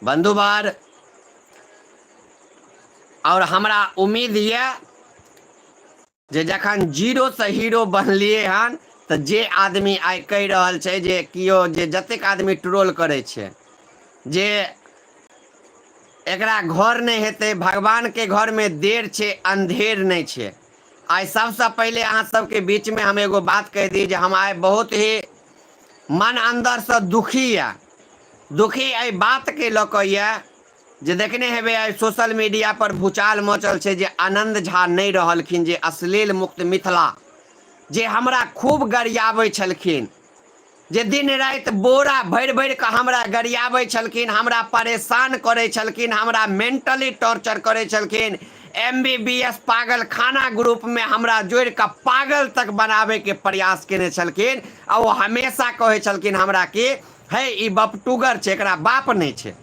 बंधुवार, और हमरा उम्मीद ये जे जखन जीरो से हीरो बनलिए हन तो जे आदमी आइ कहि रहल छै जे कियो जे जतेक आदमी ट्रोल करे छै जे एकरा घर नहीं हेतै, भगवान के घर में देर छै अंधेर नहीं छै। आइ सबसे पहले अहाँ सबके बीच में हम एगो बात कह दी जे हम आइ बहुत ही मन अंदर से दुखी है, दुखी एहि बात के लऽ कऽ ये जे देखने हेबै आइ सोशल मीडिया पर भूचाल मचल छै जे आनंद झा नहीं रहलखिन, जे अश्लील मुक्त मिथिला, जे हमरा खूब गरियाबै छलखिन, जे दिन राति बोरा भरि भरि के हमरा गरियाबै छलखिन, हमरा परेशान करे छलखिन, हमरा मेंटली टॉर्चर करे छलखिन, MBBS पागल खाना ग्रुप में हमरा जोड़ के पागल तक बनावे के प्रयास केने छलखिन। आ वो हमेशा कहे छलखिन हमरा कि है ई बपटूगर छै, एकरा बाप नहीं छै,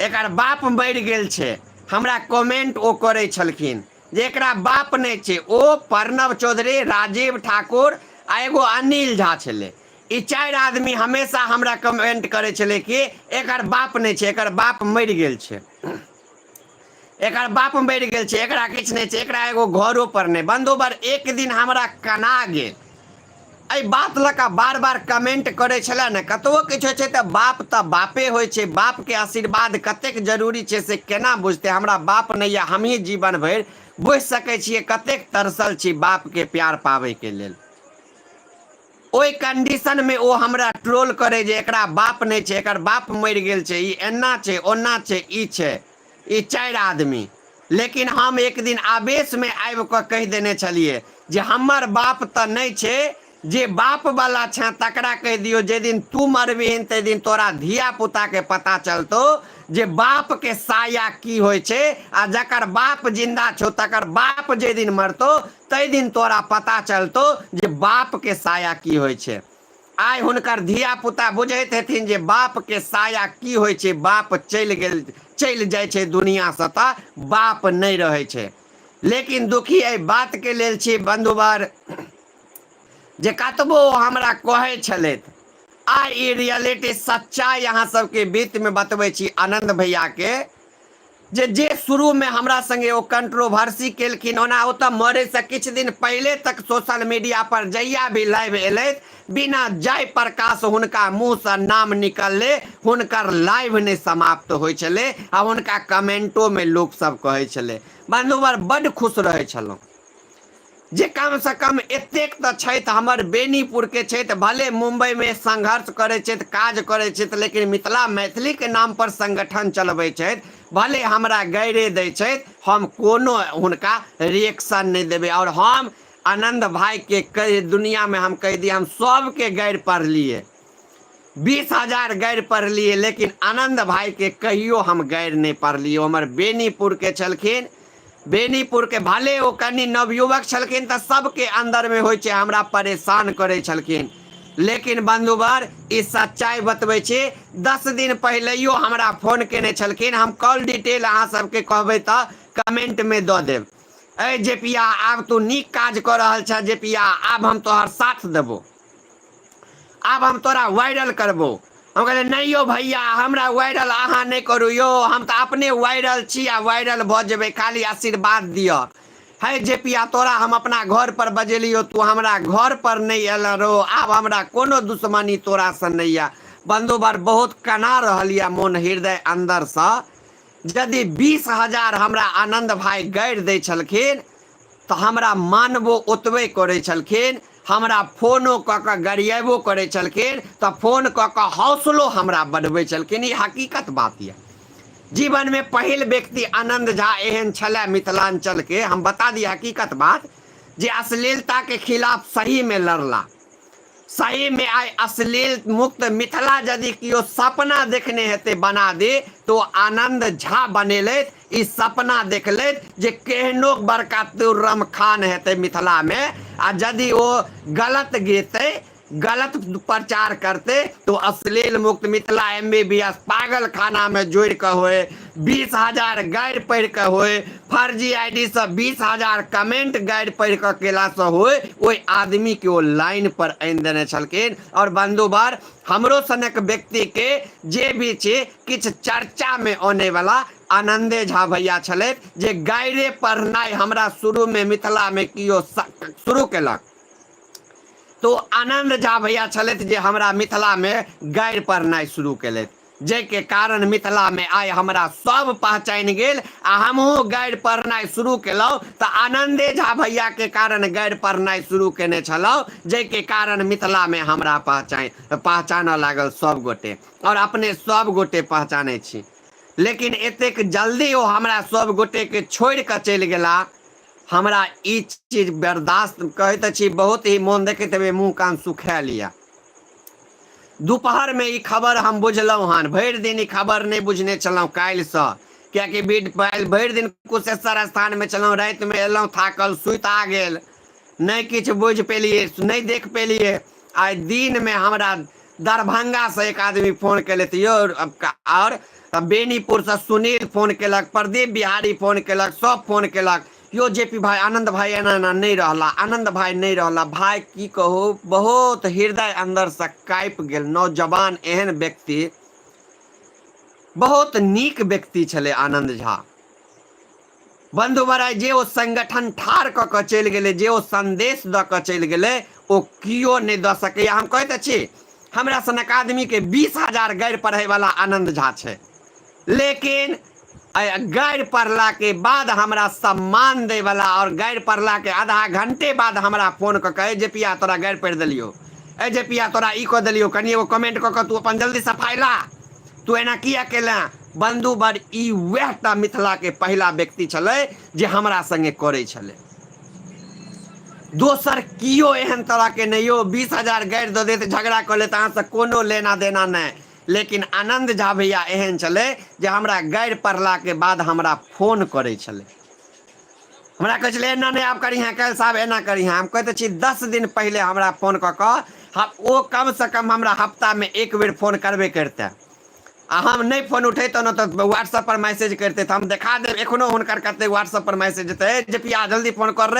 एकर बाप मरि गेल छै। हमरा कमेंट ओ करे छलखिन जे एकरा बाप नहीं छै। ओ प्रणव चौधरी, राजीव ठाकुर आ एगो अनिल झा छले, ई 4 आदमी हमेशा हमरा कमेंट करे छले कि एकर बाप नहीं छै, एकर बाप मरि गेल छै, एकर बाप मरि गेल छै, एकरा किछु नहीं छै, एकरा एगो घरो पर नहीं। बंधुवर एक दिन हमरा कना गेल, एहि बात लऽ कऽ बार बार कमेंट करै छलै ने, कतबो किछु होइ छै तऽ बापे होइ छै। बापके आशीर्वाद कतेक जरूरी छै से केना बुझतै? हमरा बाप नहि यऽ, हमही जीवन भरि बुझि सकै छियै कतेक तरसल छी बापके प्यार पाबैके लेल। ओहि कंडीशनमे ओ हमरा ट्रोल करे जे एकरा बाप नहि छै, एकर बाप मरि गेल छै, ई एना छै ओना छै, ई छै, ई 4 आदमी। लेकिन हम एक दिन आवेशमे आबि कऽ कहि देने छलियै जे हमर बाप तऽ नहि छै, जे बाप वाला छै तकरा कहि दियौ जे दिन तू मरबिहीन ताहि दिन तोरा धिया पुताके पता चलतौ जे बाप के साया की होइ छै, आ जकर बाप जिंदा छौ तकर बाप जे दिन मरतौ ताहि दिन तोरा पता चलतौ जे बाप के साया की होइ छै। आइ हुनकर धिया पुता बुझैत हेथिन जे बाप के साया की होइ छै। बाप चलि जाइ छै दुनियासँ तऽ बाप नहि रहै छै। लेकिन दुखी एहि बातके लेल छी बंधुवर जे कतबो हमरा कहै छलथि, आइ ई रियलिटी सच्चाई अहाँ सबके बीच में बतबै छी आनंद भैया के, जे शुरूमे हमरा संगे ओ कंट्रोवर्सी केलखिन। ओना ओ तऽ मरैसँ किछु दिन पहिले तक सोशल मीडिया पर जहिया भी लाइव एलथि बिना जय प्रकाश हुनका मुँहसँ नाम निकलले हुनकर लाइव नहि समाप्त होइ छलै, आ हुनका कमेंटोमे लोक सब कहै छलै। बंधुवर बड्ड खुश रहै छलहुँ जे कम से कम एतेक तऽ छथि हमर बेनीपुरके छथि, भले मुंबईमे संघर्ष करै छथि, काज करै छथि, लेकिन मिथिला मैथिलीके नाम पर संगठन चलबै छथि, भले हमरा गाइरे दै छथि, हम कोनो हुनका रिएक्शन नहीं देबै। और हम आनंद भाई के कई दुनिया में हम कह दिए, हम सबके गाइर पढ़लिए, 20,000 गाइर पढ़लिए, लेकिन आनंद भाई के कहियो हम गाइर नहीं पढ़लिए। हमर बेनीपुर के छलखिन, बेनीपुर के भले ओ कनि नवयुवक छलखिन तऽ सबके अंदर में होइ छै हमरा परेशान करै छलखिन। लेकिन बंधुवर ई सच्चाई बतबै छी, 10 दिन पहिलेयो हमरा फोन केने छलखिन, हम कॉल डिटेल अहाँ सबके कहबै तऽ कमेंट में दऽ देब। अरे जेपिया आब तू नीक काज कऽ रहल छ जेपिया, आब हम तोहर साथ देबो, आब हम तोरा वायरल करबो। हम कहलिए नहीं यौ भैया, हमरा वायरल अहाँ नहीं करू यौ, हम तऽ अपने वायरल छी आ वायरल भऽ जेबै, खाली आशीर्वाद दिअ। है जेपिया तोरा हम अपना घर पर बजेलियो, तू हमरा घर पर नहीं एल रो, आब हमरा कोनो दुश्मनी तोरा से नहीं है। बंधुवर बहुत कना रहल यऽ मोन हृदय अंदर से, यदि 20,000 हमरा आनंद भाई गाइर दै छलखिन तऽ हमरा मानबो ओतबे करै छलखिन, हमरा फोनो कऽ कऽ गरिएबो करै छलखिन, तऽ फोन कऽ कऽ हौसलो हमरा बढ़बै छलखिन। ई हकीकत बात यऽ। जीवन में पहिल व्यक्ति आनंद झा एहन छलै मिथिलांचल के, हम बता दी हकीकत बात, जे अश्लीलता के खिलाफ सही में लड़ला। सही में आइ अश्लील मुक्त मिथिला यदि कियो सपना देखने हेते बना दे तो आनंद झा बनेलथि। ई सपना देखलथि जे केहनो बड़का तुर्रम खान हेते मिथिला में, आ यदि ओ गलत गेते, गलत प्रचार करते तो अश्लील मुक्त मिथिला MBBS पागल खाना में जोड़ के होए, 20,000 गाइर पढ़ के होए, फर्जी ID से 20,000 कमेंट गाइर पढ़ के केला से होए, ओई आदमी के ओ लाइन पर आनि देने छलखिन। और बंधुवर हमरो सनक व्यक्ति के जे भी छे किछ चर्चा में आने वाला आनंदे झा भैया छलथि, जे गाइरे पढ़नाइ हमरा शुरू में मिथिला में कियो शुरू केलक तो आनंद झा भैया छलथि जे हमरा मिथिला में गाइर पढ़नाइ शुरू केलथि, जाहिके कारण मिथिला में आइ हमरा सब पहचान गेल, आ हमहूँ गाइर पढ़नाइ शुरू केलहुँ तऽ आनंदे झा भैया के कारण गाइर पढ़नाइ शुरू केने छलहुँ, जाहिके कारण मिथिला में हमरा पहचानऽ लागल सब गोटे, और अपने सब गोटे पहचानै छी। लेकिन एतेक जल्दी ओ हमरा सब गोटे के छोड़ कऽ चलि गेला, हमरा ई चीज बर्दाश्त कहैत छी, बहुत ही मोन देखैत हेबै मुँह कान सुखा लिया। दोपहर में ई खबर हम बुझलहुँ हन, भरि दिन ई खबर नहीं बुझने छलहुँ काल्हिसँ, कियाकि भरि दिन कुशेश्वर स्थान में छलहुँ, राति में एलहुँ थाकल, सुता गेल, नहीं किछु बुझ पेलिए, नहीं देख पेलिए। आइ दिन में हमरा दरभंगा से एक आदमी फोन केलथि यौ, और बेनीपुर से सुनील फोन केलक, प्रदीप बिहारी फोन केलक, सब फोन केलक, यो जेपी भाई आनंद भाई एना एना नहीं रहला, आनंद भाई नहीं रहला। भाई की कहू, बहुत हृदय अंदर से काइप गेल। नौजवान एहन व्यक्ति, बहुत नीक व्यक्ति छले आनंद झा। बंधुवर जे ओ संगठन ठार कऽ के चलि गेलै, जे ओ संदेश दऽ के चलि गेलै, ओ कियो नहीं द सकैया। हम कहते छी हमरा सनक आदमी के 20,000 गाड़ि पढ़े वाला आनंद झा छै, लेकिन गाड़ि पढ़ला के बाद हमरा सम्मान दे वाला और गाड़ि पढ़ला के आधा घंटे बाद हमरा फोन क के जे पिया तोरा गाड़ि पढ़ि देलियो, जे पिया तोरा ई क देलियो, कनी एगो कमेंट क के तू अपन जल्दी सफाई ला, तू एना किया केला। बंधु बर ई वैहटा मिथिला के पहला व्यक्ति छले जे हमरा संगे करे छले, दोसर कियो एहन तरह के नहीं हो। 20,000 गाड़ि द देत, झगड़ा कर लेत, अहाँ से कोनो लेना देना नहीं। लेकिन आनंद झा भैया एहन चले जे हमरा गाड़ि पढ़ला के बाद हमरा फोन करे चले, हमरा कहे चले एना नहीं आप करी हैं, कल साहब एना करी हैं। हम कहते छी 10 दिन पहले हमरा फोन क वो कम से कम हमरा हफ्ता में एक बेर फोन करबे करते, आ हम नहीं फोन उठेत न तो व्हाट्सएप पर मैसेज करते, तो हम देखा दे एखनो हुनकर कते व्हाट्सएप पर मैसेज देते जे पिया जल्दी फोन कर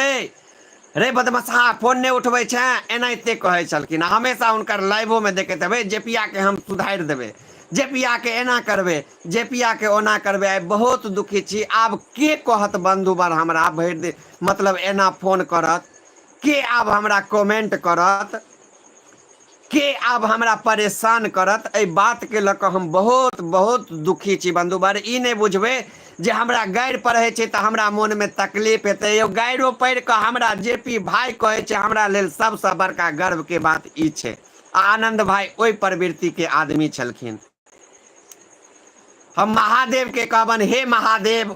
रे बदमाशा, फोन नहीं उठबै छै, एनाहिते कहै छलखिन। हमेशा हुनकर लाइवो में देखैत हेबै जे पिया के हम सुधारि देबै, जे पिया के एना करबै, जे पिया के ओना करबै। आइ बहुत दुखी छी। आब के कहत बंधु बर हमरा भरि दिन मतलब एना फोन करत, के आब हमरा कमेंट करत, के आब हमरा परेशान करत। एहि बात के लऽ कऽ हम बहुत बहुत दुखी छी बंधु बर। ई नहीं बुझबै जे हमरा गाड़ि पढ़े छै तऽ हमरा मोन में तकलीफ हेतै। यो गाड़ियो पढ़ि कऽ हमरा जेपी भाई कहै छै हमरा लेल सबसे बड़का गर्व के बात ई छै। आनंद भाई ओहि प्रवृत्ति के आदमी छलखिन। हम महादेव के कहबन, हे महादेव,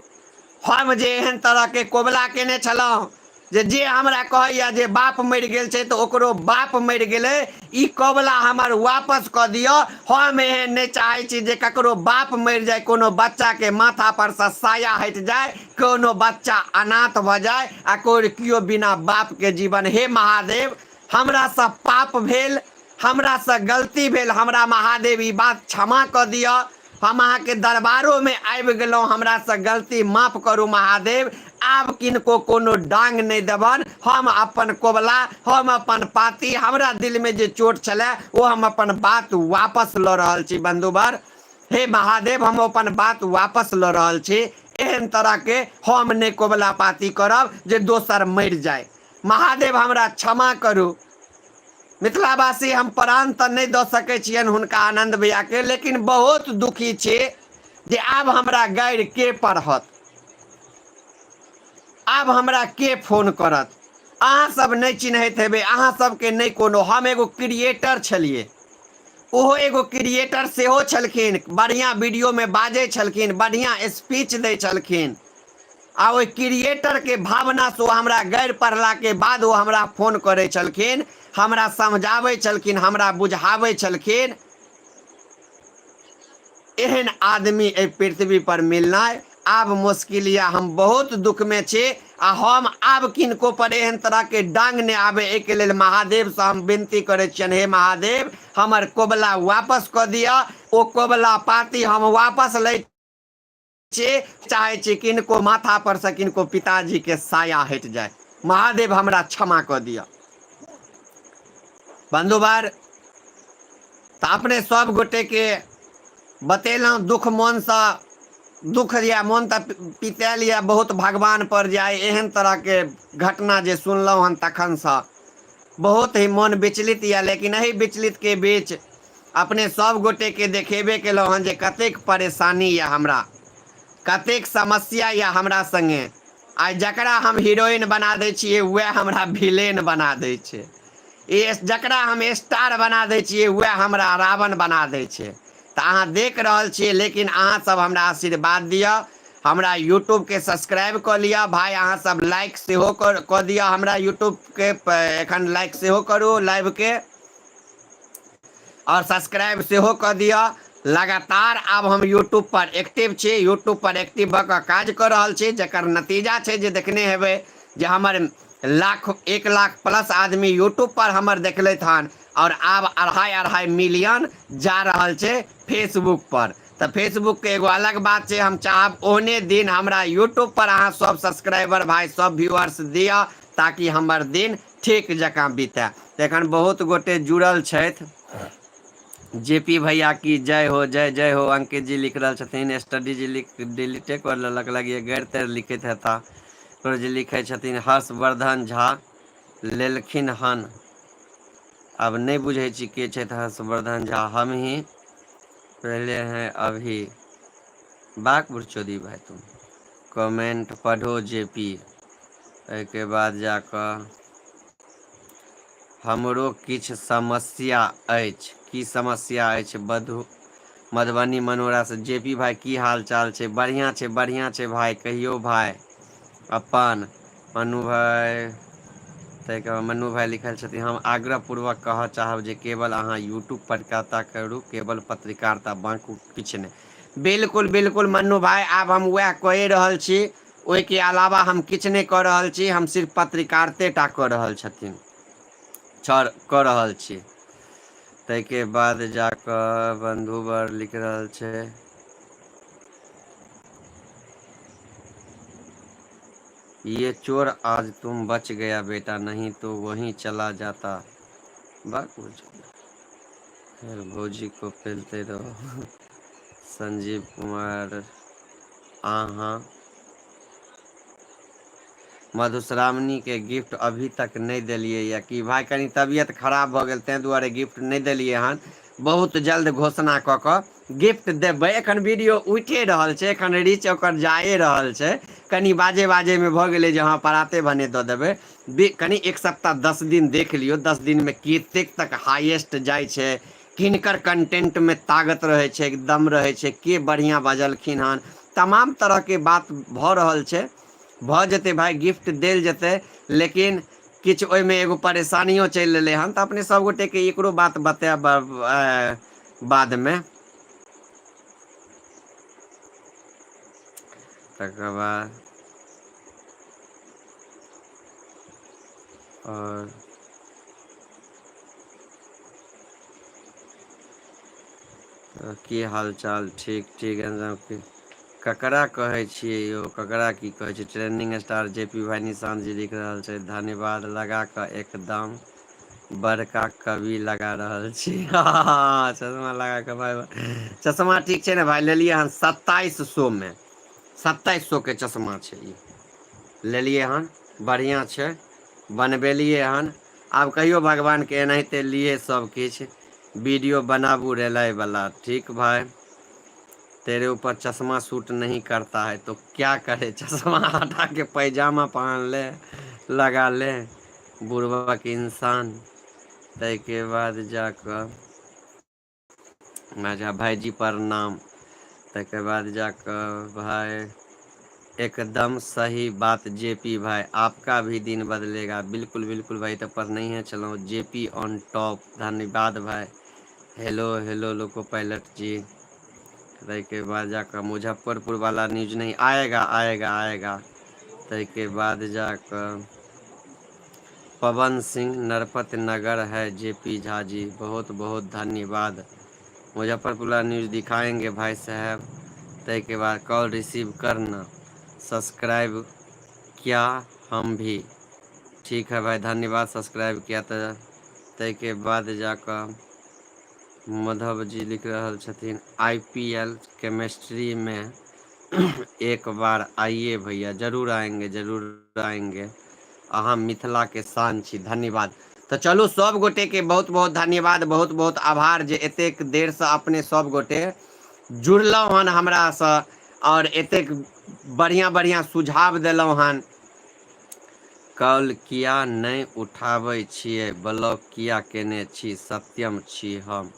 हम जे एहन तरह के कोबला केने छलहुँ जे हमरा कहैया जे बाप मरि गेल छै तऽ ओकरो बाप मरि गेलै, ई कोबला हमर वापस कऽ दियौ। हम एहन नहीं चाहै छी जे ककरो बाप मरि जाए, कोनो बच्चा के माथा पर से साया हटि जाए, कोनो बच्चा अनाथ भऽ जाए आ कियो बिना बाप के जीवन। हे महादेव, हमरा से पाप भेल, हमरा से गलती भेल, हमरा महादेव ई बात क्षमा कऽ दियौ। हम अहाँ के दरबारो में आबि गेलहुँ, हमरा से गलती माफ करू महादेव। आब किनको कोनो डांग नहीं देबन। हम अपन कोबला, हम अपन पाती, हमरा दिल में जे चोट छले वो हम अपन बात वापस लऽ रहल छी बंधुबर। हे महादेव, हम अपन बात वापस लऽ रहल छी। एहन तरह के हम नहीं कोबला पाती करब जे दोसर मरि जाए। महादेव हमरा क्षमा करू। मिथिलावासी हम प्राण तऽ नहीं दऽ सकै छियनि हुनका आनंद भैया के, लेकिन बहुत दुखी छी जे आब हमरा गाड़ि के पढ़त, आब हमरा के फोन करत। अहाँ सब नहीं चिन्हैत हेबै, अहाँ सबके नहीं कोनो। हम एगो क्रिएटर छलिए, ओहो एगो क्रिएटर सेहो छलखिन, बढ़िया वीडियो में बाजै छलखिन, बढ़िया स्पीच दै छलखिन। आ ओहि क्रिएटर के भावना से हमरा गाड़ि पढ़ला के बाद वो हमरा फोन करे छलखिन, हमरा समझावे छलखिन, हमरा बुझावे छलखिन। एहन आदमी ए पृथ्वी पर मिलना आब मुश्किल या। हम बहुत दुख में छी आ हम आब किनको पर एहन तरह के डांग ने आवे, एक लेल महादेव से हम विनती करे छियन, हे महादेव, हमर कोबला वापस क दिया। ओ कोबला पाती हम वापस ले चाहे छी किनको माथा पर से किनको पिताजी के साया हट जाए। महादेव हमरा क्षमा क दिया। बंधुबार तो अपने सब गोटे के बतेलहुँ दुख मन से, दुख या मन तऽ पितायल या बहुत भगवान पर जाए। एहन तरह के घटना जे सुनलहुँ हन तखन से बहुत ही मन विचलित या। लेकिन एही विचलित के बीच अपने सब गोटे के देखेबे केलहुँ हन जे कतेक परेशानी या, हमरा कतेक समस्या या हमरा संगे। आ जकरा हम हीरोइन बना दै छियै वह हमरा विलेन बना दै छै, जकरा हम स्टार बना दै छियै वह हमरा रावण बना दै छै। तो अहाँ देख रहल छियै। लेकिन अहाँ सब हमरा आशीर्वाद दिया, हमरा यूट्यूब के सब्सक्राइब कर लिया भाई। अहाँ सब लाइक सेहो कर दिया, हमरा यूट्यूब के एखन लाइक सेहो करू लाइव के, और सब्सक्राइब सेहो कर दिया। लगातार आब हम यूट्यूब पर एक्टिव छी, यूट्यूब पर एक्टिव भऽ कऽ काज कर रहल छी, जकर नतीजा छै जे देखने हेबै जे हमर 1 लाख प्लस आदमी यूट्यूब पर हमर देखलथि हन, और आब 2.5 मिलियन जा रहल छै फेसबुक पर। तो फेसबुक के एगो अलग बात छै। हम चाहब ओहने दिन हमरा यूट्यूब पर अहाँ सब सब्सक्राइबर भाई सब व्यूअर्स दिया, ताकि हमर दिन ठीक जकाँ बीते। तो एखन बहुत गोटे जुड़ल छथि। जेपी भैया की जय हो, जय जय हो। अंकित जी लिख रहा छथिन, स्टडी जी डिलीटे कर लेलक, लगिए गैर तैर लिखित हेता। जी लिखे छथिन, हर्षवर्धन झा लेलखिन हन अब नहीं बुझे छी के छथि हर्षवर्धन झा, हम ही पहले हैं अभी। बाक बुरचोदी भाई तुम कमेंट पढ़ो जेपी, के बाद जाकर हमरो किछ समस्या अछि। की समस्या अछि बधु मधुबनी मनोरा से? जेपी भाई की हाल चाल छै? बढ़िया छै भाई, कहियो भाई अपन मनु भाई। ताहिके बाद मनु भाई लिखल छथिन, हम आग्रहपूर्वक कहऽ चाहब जे केवल अहाँ यूट्यूब पत्रकारिता करू, केवल पत्रकारिता, बाँकी किछु नहि। बिल्कुल बिल्कुल मन्नू भाई, आब हम वएह कहि रहल छी, ओहिके अलावा हम किछु नहि कऽ रहल छी। हम सिर्फ पत्रकारिते टा कऽ रहल छथिन कऽ रहल छी। ताहिके बाद जाकऽ बंधुवर लिख रहल छै, ये चोर आज तुम बच गया बेटा, नहीं तो वहीं चला जाता। भौजी को पेलते रहो। संजीव कुमार, आहाँ मधुश्रावणी के गिफ्ट अभी तक नहीं दिलिए या कि भाई? कनी तबियत खराब भऽ गेल, तें दुआरे गिफ्ट नहीं दिलिए हन। बहुत जल्द घोषणा कऽ कऽ गिफ्ट देबै। एखन वीडियो उठे रहल छै, एखन रीच ओकर जाए रहल छै। कनी बाजे में भऽ गेलै जे हाँ पराते भने दऽ देबै। कनी एक सप्ताह 10 दिन देख लियौ, 10 दिन में कतेक तक हाईएस्ट जाइ छै, किनकर कंटेंट में ताकत रहे छै, एकदम रहे छै, के बढ़िया बजलखिन हन, तमाम तरह के बात भऽ रहल छै। भऽ जेतै भाई, गिफ्ट देल जेतै, लेकिन किछु ओहिमे एगो परेशानियों चलि एलै हन, तऽ अपने सबगोटे के एकरो बात बतायब बादमे। तकर बाद और की हाल चाल? ठीक ककरा कहै छियै यौ? ककरा की कहै छै? ट्रेंडिंग स्टार जेपी भाई निशान जी लिख रहल छै, धन्यवाद लगा कऽ एकदम बड़का कवि लगा रहल छी। चश्मा लगा कऽ भाई, चश्मा ठीक छै ने भाई? लेलियै हन 2700 में, 2700 के चश्मा छै ई, लेलियै हन, बढ़िया छै, बनबेलियै हन। आब कहियो भगवान के एनाहिते लिए सब किछु वीडियो बनाबू रेलाय वाला। ठीक भाई, तेरे ऊपर चश्मा सूट नहीं करता है तो क्या करे? चश्मा हटा के पैजामा पहन ले, लगा ले, बुढ़बक इंसान। ताहिके बाद जाकऽ माझा भाईजी प्रणाम। ताहिके बाद जाकऽ भाई, एकदम सही बात जेपी भाई, आपका भी दिन बदलेगा। बिल्कुल बिल्कुल भाई, तो पर नहीं है, चलो जेपी ऑन टॉप, धन्यवाद भाई। हेलो लोको पायलट जी। ताहिके बाद जाकर मुजफ्फरपुर वाला न्यूज नहीं आएगा। ताहिके बाद जाकर पवन सिंह नरपत नगर है जेपी झा जी, बहुत बहुत धन्यवाद। मुजफ्फरपुर वाला न्यूज दिखाएंगे भाई साहब। ताहिके बाद कॉल रिसीव करना, सब्सक्राइब किया हम भी। ठीक है भाई, धन्यवाद सब्सक्राइब किया। तो ताहिके बाद जाकर माधव जी लिख रहल छथिन, IPL केमिस्ट्री में एक बार आइए भैया। जरूर आएंगे। अहाँ मिथिला के शान छी, धन्यवाद। तो चलू सब गोटे के बहुत बहुत धन्यवाद, बहुत बहुत आभार जे एतेक देर से अपने सब गोटे जुड़लहुँ हन हमरा से, और एतेक बढ़िया सुझाव देलहुँ हन। कॉल किया नहीं उठाबै छियै? ब्लॉक किया केने छी? सत्यम छी हम।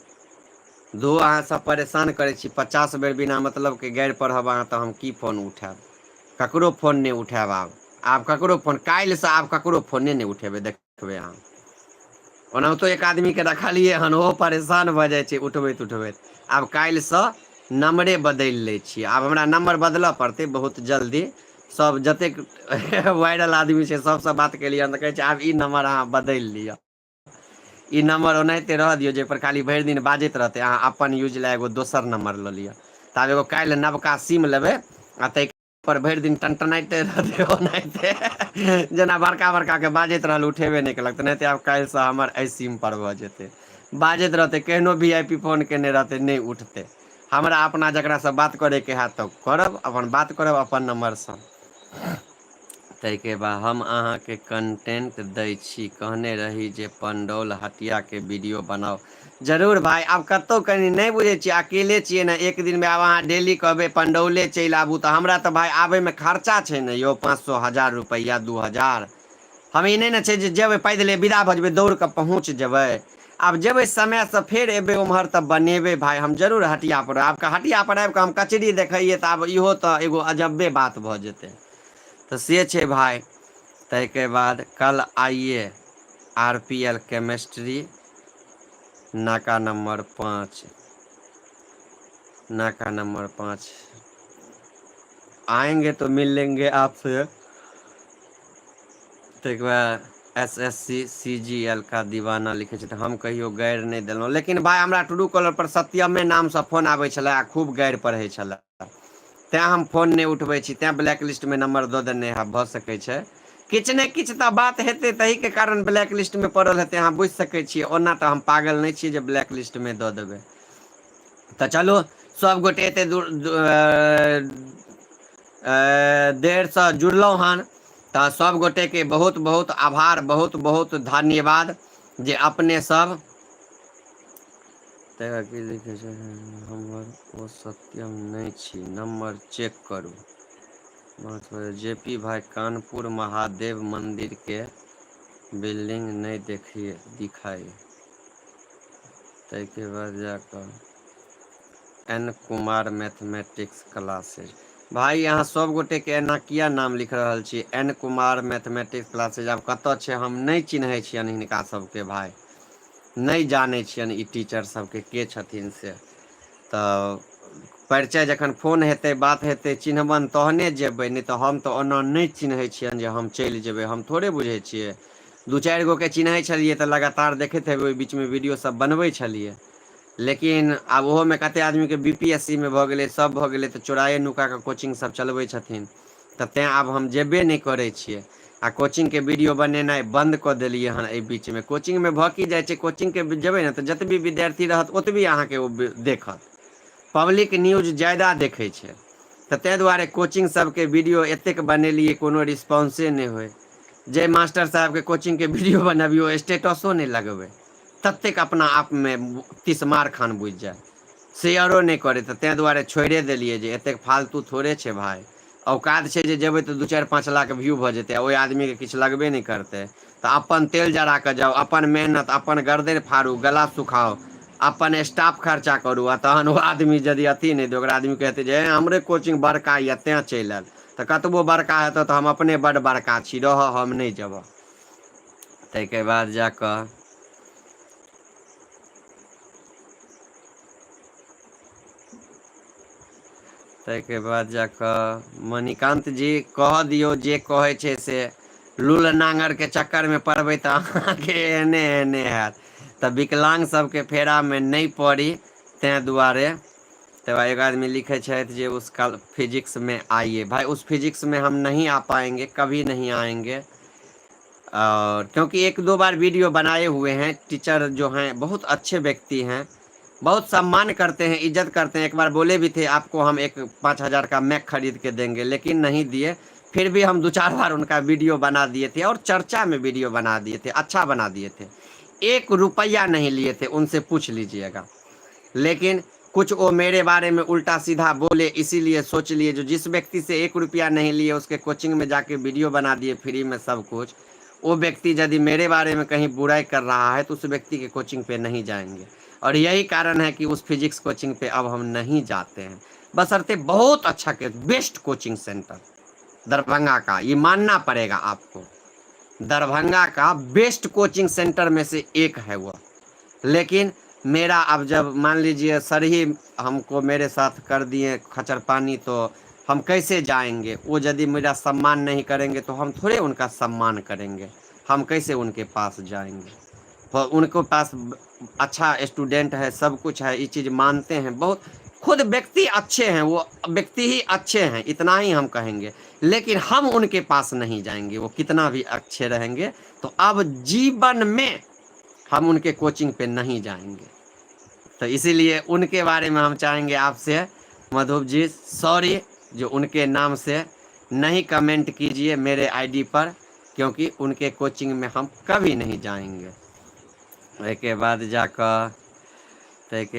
दो अहाँ सब परेशान करै छी, 50 बेर बिना मतलब के गारि पढ़ब अहाँ, तऽ हम की फोन उठायब? ककरो फोन नहीं उठायब आब ककरो फोन, काल्हिसँ आब ककरो फोने नहीं उठेबै, देखबै अहाँ। ओनाहितो एक आदमी के रखलियै हन, ओहो परेशान भऽ जाइ छै उठबैत। आब काल्हिसँ नंबरे बदलि लै छियै। आब हमरा नंबर बदलऽ पड़तै बहुत जल्दी। सब जतेक वायरल आदमी छै सबसँ बात केलियै हन, तऽ कहै छै आब ई नंबर अहाँ बदलि लिअ। ई नंबर ओनाहिते रह दियौ, जे पर खाली भरि दिन बाजैत रहतै, अहाँ अपन यूज लए एगो दोसर नंबर लऽ लिअ। तऽ आब एगो काल्हि नवका सिम लेबै, आ ताहि पर भरि दिन टनटनाइते रहतै ओनाहिते। जेना बड़का के बाजैत रहल, उठेबे नहि केलक, तेनाहिते आब काल्हिसँ हमर एहि सिम पर भऽ जेतै। बाजैत रहतै, केहनो VIP फोन केने रहतै नहि उठतै। हमरा अपना जकरासँ बात करैके हैत तऽ करब, अपन बात करब अपन नम्बरसँ। ताहिके बाद हम अहाँके कंटेंट दै छी, कहने रही जे पंडौल हटियाके वीडियो बनाओ। जरूर भाई, आब कतौ कनी नहीं बुझे छियै, अकेले छियै ने, एक दिन में आब अहाँ डेली कहबै पंडौले चलि आबू तऽ हमरा तऽ भाई आबैमे खर्चा छै ने यौ, 500 1000 रुपैया 2000। हम ई नहि ने छै जे जेबै पैदले विदा भऽ जेबै, दौड़ कऽ पहुँच जेबै। आब जेबै समयसँ फेर एबै उम्हर तऽ बनेबै भाय, हम जरूर हटिया पर आब हटिया पर आबि कऽ हम कचरी देखैयै तऽ आब इहो तऽ एगो अजब्बे बात भऽ जेतै। तऽ से छै भाय। ताहिके बाद कल आइए RPL केमिस्ट्री नाका नंबर 5, नाका नंबर 5 आएंगे तो मिल लेंगे आपसे। ताहिके बाद SSC CGL का दीवाना लिखे छै, तऽ हम कहियो गारि नहि देलहुँ, लेकिन भाय हमरा ट्रू कॉलर पर सत्यमे नामसँ फोन आबै छलै आ खूब गारि पढ़ै छलै, तैँ हम फोन नहि उठबै छी, तैँ ब्लैक लिस्टमे नंबर दऽ देने है। भऽ सकै छै किछु ने किछु तऽ बात हेतै, तहीके कारण ब्लैक लिस्टमे पड़ल हेतै, अहाँ बुझि सकै छियै। ओना तऽ हम पागल नहि छियै जे ब्लैक लिस्टमे दऽ देबै। तऽ चलू सभगोटे एते दूर देरसँ जुड़लहुँ हन, तऽ सभ गोटेके बहुत बहुत आभार, बहुत बहुत धन्यवाद जे अपने सब। तकर की लिखै छै, हमर ओ सत्यम नहि छी, नंबर चेक करू। JP भाई कानपुर महादेव मंदिर के बिल्डिंग नहीं दिखाई। ताहिके बाद जाकऽ N कुमार मैथमेटिक्स क्लासेज। भाई यहाँ सब गोटे के एना किया नाम लिख रहल छी, N कुमार मैथमेटिक्स क्लासेज। आब कतऽ छै हम नहि चिन्है छियनि हिनका सबके भाय, नहि जानै छियनि ई टीचर सबके के छथिन से। तऽ परिचय जखन फोन हेतै, बात हेतै, चिन्हबनि तहने जेबै, नहि तऽ हम तऽ ओना नहि चिन्है छियनि जे हम चलि जेबै। हम थोड़े बुझै छियै, दू चारि गो के चिन्है छलियै तऽ लगातार देखैत हेबै ओहि बीचमे वीडियो सब बनबै छलियै। लेकिन आब ओहोमे कतेक आदमीके BPSC मे भऽ गेलै, सब भऽ गेलै, तऽ चोराए नुका कऽ कोचिंग सब चलबै छथिन। तऽ तेँ आब हम जेबे नहि करै छियै, आ कोचिंगके वीडियो बनेनाइ बन्द कऽ देलियै हन एहि बीचमे। कोचिंगमे भऽ की जाइ छै, कोचिंगके जेबै ने तऽ जतबी विद्यार्थी रहत ओतबी अहाँके ओ देखत, पब्लिक न्यूज ज्यादा देखै छै। तऽ ताहि दुआरे कोचिंग सबके वीडियो एतेक बनेलियै, कोनो रिस्पॉन्से नहि होइ। जे मास्टर साहबके कोचिंगके वीडियो बनबियौ स्टेटसो नहि लगबै, ततेक अपना आपमे तिस्मार खान बुझि जाइ, शेयरो नहि करै। तऽ ताहि दुआरे छोड़िए देलियै जे एतेक फालतू थोड़े छै भाय। औकात छै जे जेबै तऽ 2-4-5 लाख व्यू भऽ जेतै, आ ओहि आदमीके किछु लगबे नहि करतै। तऽ अपन तेल जरा कऽ जाउ, अपन मेहनत, अपन गर्दनि फाड़ू, गला सुखाउ, अपन स्टाफ खर्चा करू, आ तहन ओ आदमी यदि अथी नहि तऽ ओकरा आदमी कहतै जे हमरे कोचिंग बड़का यऽ तेँ चलि आयल। तऽ कतबो बड़का हेतौ तऽ हम अपने बड्ड बड़का छी, रहऽ हम नहि जेबह। ताहिके बाद जा कऽ मणिकान्त जी कह दियौ जे कहै छै से, लूल नांगरके चक्करमे पड़बै तऽ अहाँके एहने एहने हैत। तऽ विकलांग सबके फेरामे नहि पड़ी, ताहि दुआरे। तो एक आदमी लिखे छथि जे उस कल फिजिक्स में आइए। भाई उस फिजिक्स में हम नहीं आ पाएंगे, कभी नहीं आएंगे। और क्योंकि 1-2 बार वीडियो बनाए हुए हैं, टीचर जो हैं बहुत अच्छे व्यक्ति हैं, बहुत सम्मान करते हैं, इज्जत करते हैं। एक बार बोले भी थे आपको हम एक 5000 का मैक खरीद के देंगे, लेकिन नहीं दिए। फिर भी हम 2-4 बार उनका वीडियो बना दिए थे, और चर्चा में वीडियो बना दिए थे, अच्छा बना दिए थे। 1 रुपया नहीं लिए थे, उनसे पूछ लीजिएगा। लेकिन कुछ वो मेरे बारे में उल्टा सीधा बोले, इसीलिए सोच लिए जो जिस व्यक्ति से 1 रुपया नहीं लिए उसके कोचिंग में जाके वीडियो बना दिए फ्री में सब कुछ, वो व्यक्ति यदि मेरे बारे में कहीं बुराई कर रहा है तो उस व्यक्ति के कोचिंग पे नहीं जाएंगे। और यही कारण है कि उस फिजिक्स कोचिंग पे अब हम नहीं जाते हैं, बशर्ते बहुत अच्छा के बेस्ट कोचिंग सेंटर दरभंगा का, ये मानना पड़ेगा आपको, दरभंगा का बेस्ट कोचिंग सेंटर में से एक है वो। लेकिन मेरा अब जब मान लीजिए सर ही हमको मेरे साथ कर दिए खचर पानी, तो हम कैसे जाएंगे? वो यदि मेरा सम्मान नहीं करेंगे तो हम थोड़े उनका सम्मान करेंगे, हम कैसे उनके पास जाएंगे? तो उनके पास अच्छा स्टूडेंट है, सब कुछ है, ये चीज़ मानते हैं, बहुत खुद व्यक्ति अच्छे हैं, वो व्यक्ति ही अच्छे हैं, इतना ही हम कहेंगे। लेकिन हम उनके पास नहीं जाएंगे, वो कितना भी अच्छे रहेंगे। तो अब जीवन में हम उनके कोचिंग पे नहीं जाएंगे। तो इसीलिए उनके बारे में हम चाहेंगे आपसे, मधुप जी सॉरी जो उनके नाम से नहीं कमेंट कीजिए मेरे आईडी पर, क्योंकि उनके कोचिंग में हम कभी नहीं जाएंगे। ताहिके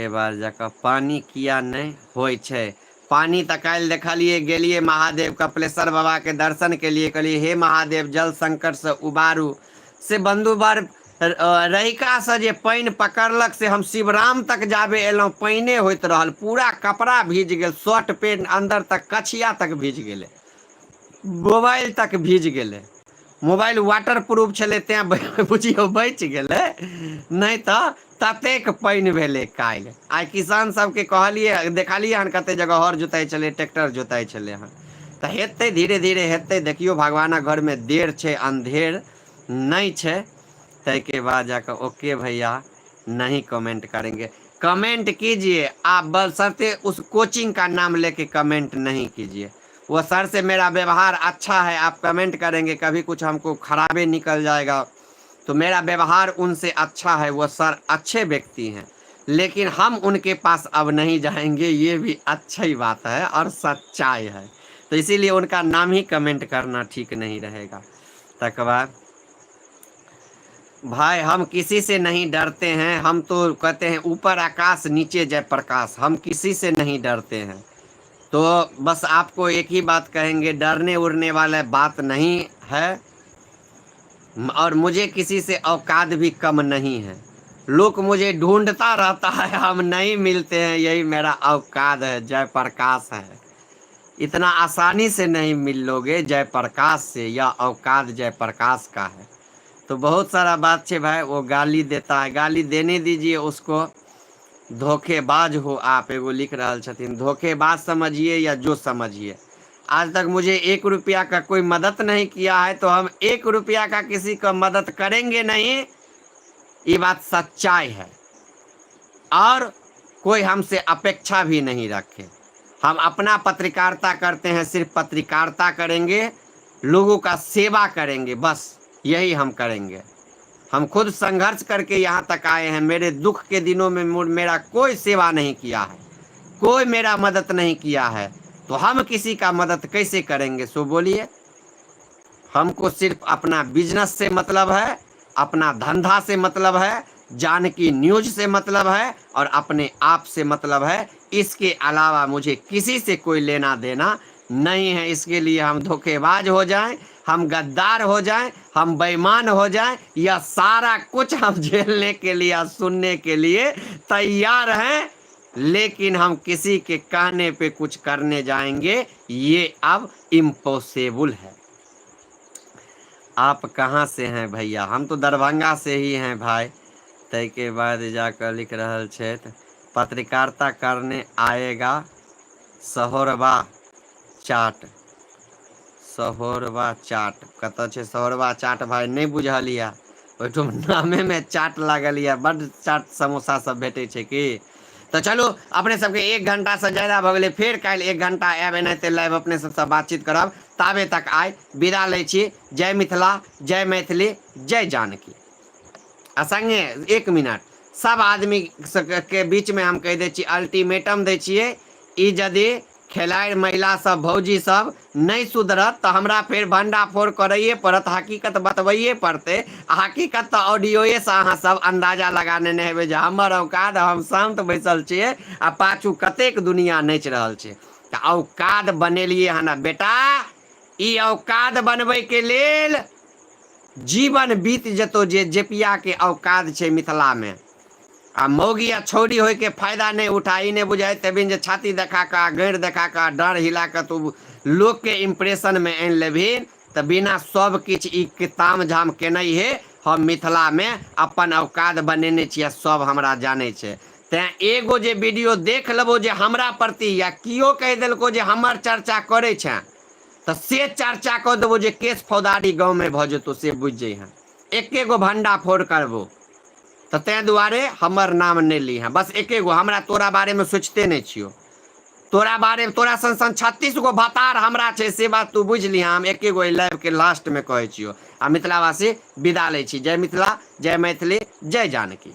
बाद जाकर पानी किया नहीं होइ छै। पानी तऽ काल्हि देखलिए, गेलिए महादेव कपिलेश्वर बाबा के दर्शन के लिए, कहलिए हे महादेव जल संकट से उबारू। से बंधुवर रहिका से जे पानि पकड़लक से हम शिवराम तक जाबे एलहुँ पानिए होइत रहल, पूरा कपड़ा भीज गेल, शर्ट पेंट अंदर तक कछिया तक भीज गेले, मोबाइल तक भीज गेले। मोबाइल वाटर प्रूफ छलै तें बुझियौ बचि गेलै, नहीं तो ततेक पानि भेलै काल्हि। आइ किसान सबके कहलिए, देखलिए हन कते जगह हर जोताई छलै, ट्रैक्टर जोताई छलै हन। तऽ हेतै, धीरे धीरे हेतै, देखियो भगवानक घर में देर छै अंधेर नहीं छै। ताहिके बाद जाकर ओके भैया नहीं कमेंट करेंगे। कमेंट कीजिए आप, बशर्ते उस कोचिंग का नाम लेके कमेंट नहीं कीजिए। वो सर से मेरा व्यवहार अच्छा है, आप कमेंट करेंगे कभी कुछ हमको खराबे निकल जाएगा, तो मेरा व्यवहार उनसे अच्छा है, वो सर अच्छे व्यक्ति हैं, लेकिन हम उनके पास अब नहीं जाएंगे, ये भी अच्छी बात है और सच्चाई है। तो इसीलिए उनका नाम ही कमेंट करना ठीक नहीं रहेगा। तक बाद भाई हम किसी से नहीं डरते हैं, हम तो कहते हैं ऊपर आकाश नीचे जयप्रकाश, हम किसी से नहीं डरते हैं। तो बस आपको एक ही बात कहेंगे, डरने उड़ने वाला बात नहीं है, और मुझे किसी से औकात भी कम नहीं है। लोग मुझे ढूंढता रहता है, हम नहीं मिलते हैं, यही मेरा औकात है, जयप्रकाश है। इतना आसानी से नहीं मिल लोगे जयप्रकाश से, या औकात जयप्रकाश का है। तो बहुत सारा बात है भाई, वो गाली देता है, गाली देने दीजिए उसको। धोखेबाज हो आप, एगो लिख रहा छथिन, धोखेबाज समझिए या जो समझिए, आज तक मुझे 1 रुपया का कोई मदद नहीं किया है, तो हम 1 रुपया का किसी का मदद करेंगे नहीं, ये बात सच्चाई है। और कोई हमसे अपेक्षा भी नहीं रखे। हम अपना पत्रकारिता करते हैं, सिर्फ पत्रकारिता करेंगे, लोगों का सेवा करेंगे, बस यही हम करेंगे। हम खुद संघर्ष करके यहाँ तक आए हैं, मेरे दुख के दिनों में मेरा कोई सेवा नहीं किया है, कोई मेरा मदद नहीं किया है, तो हम किसी का मदद कैसे करेंगे? सो बोलिए। हमको सिर्फ अपना बिजनेस से मतलब है, अपना धंधा से मतलब है, जानकी न्यूज से मतलब है, और अपने आप से मतलब है। इसके अलावा मुझे किसी से कोई लेना देना नहीं है। इसके लिए हम धोखेबाज हो जाएं, हम गद्दार हो जाएं, हम बेईमान हो जाएं, यह सारा कुछ हम झेलने के लिए, सुनने के लिए तैयार हैं, लेकिन हम किसी के कहने पे कुछ करने जाएंगे, ये अब इम्पॉसिबल है। आप कहाँ से हैं भैया? हम तो दरभंगा से ही हैं भाई। तय के बाद जाकर लिख रहल छे, पत्रकारिता करने आएगा सहोरबा चाट। सहोरबा चाट कत छे? सहोरबा चाट भाई नहीं बुझलिया, ओहिठुम नामे में चाट लागल या, बड़ चाट समोसा सब भेटे छे की। तो चलो अपने सबके 1 घंटा से ज्यादा भ गेलै, फिर कल 1 घंटा आब एनाहिते लाइव अपने सबसे बातचीत करब। ताबे तक आइ विदा लै छी। जय मिथिला, जय मैथिली, जय जानकी। आ संगे 1 मिनट सब आदमी के बीच में हम कह दै छी, अल्टीमेटम दै छियै, ई यदि खेलाड़ी महिला सब, भौजी सब नहीं सुधरत तो हमरा फिर भंडाफोड़ करइए पड़त, हकीकत बतबइए पड़ते। हकीकत तो ऑडियोए से अहाँ सब अंदाजा लगाने नहीं हेबे जे हमर औकात, हम शांत बैसल छिए आ पाछू कतेक दुनिया नच रहल छे। तो औकात बनेलिए हन बेटा, ई औकात बनबे के लेल जीवन बीत जतो। जे जेपिया के औकात छे मिथिला में, आ मौगी आ छौड़ी होय के फायदा नहीं उठाई, नहीं बुझाई तबिन जे छाती देखा का, गैर देखा का, डर हिला का तू लोग के इम्प्रेशन में आन लेभिन, तो बिना सब किछ ई ताम झाम केने हे हम मिथिला में अपन औकात बनेने छियै, सब हमरा जाने छे। तें एगो जे वीडियो देख लेबो जे हमरा प्रति या कियो कह देलको जे हमर चर्चा करे छे, तो से चर्चा कर देबो जे केस फौदारी गाँव में भ जेतो, से बुझ जइहे। एके गो भंडा फोड़ करबो, तो तें दुआरे हमर नाम नहीं ली है। बस एके गो, हमरा तोरा बारे में सोचते नहीं छियो, तोरा बारे में तोरा सन 36 गो भतार हमरा छे, से बात तू बुझ ली। हम एके गो लाइव के लास्ट में कहे छियो। आ मिथिलावासी विदा लै छी। जय मिथिला, जय मैथिली, जय जानकी।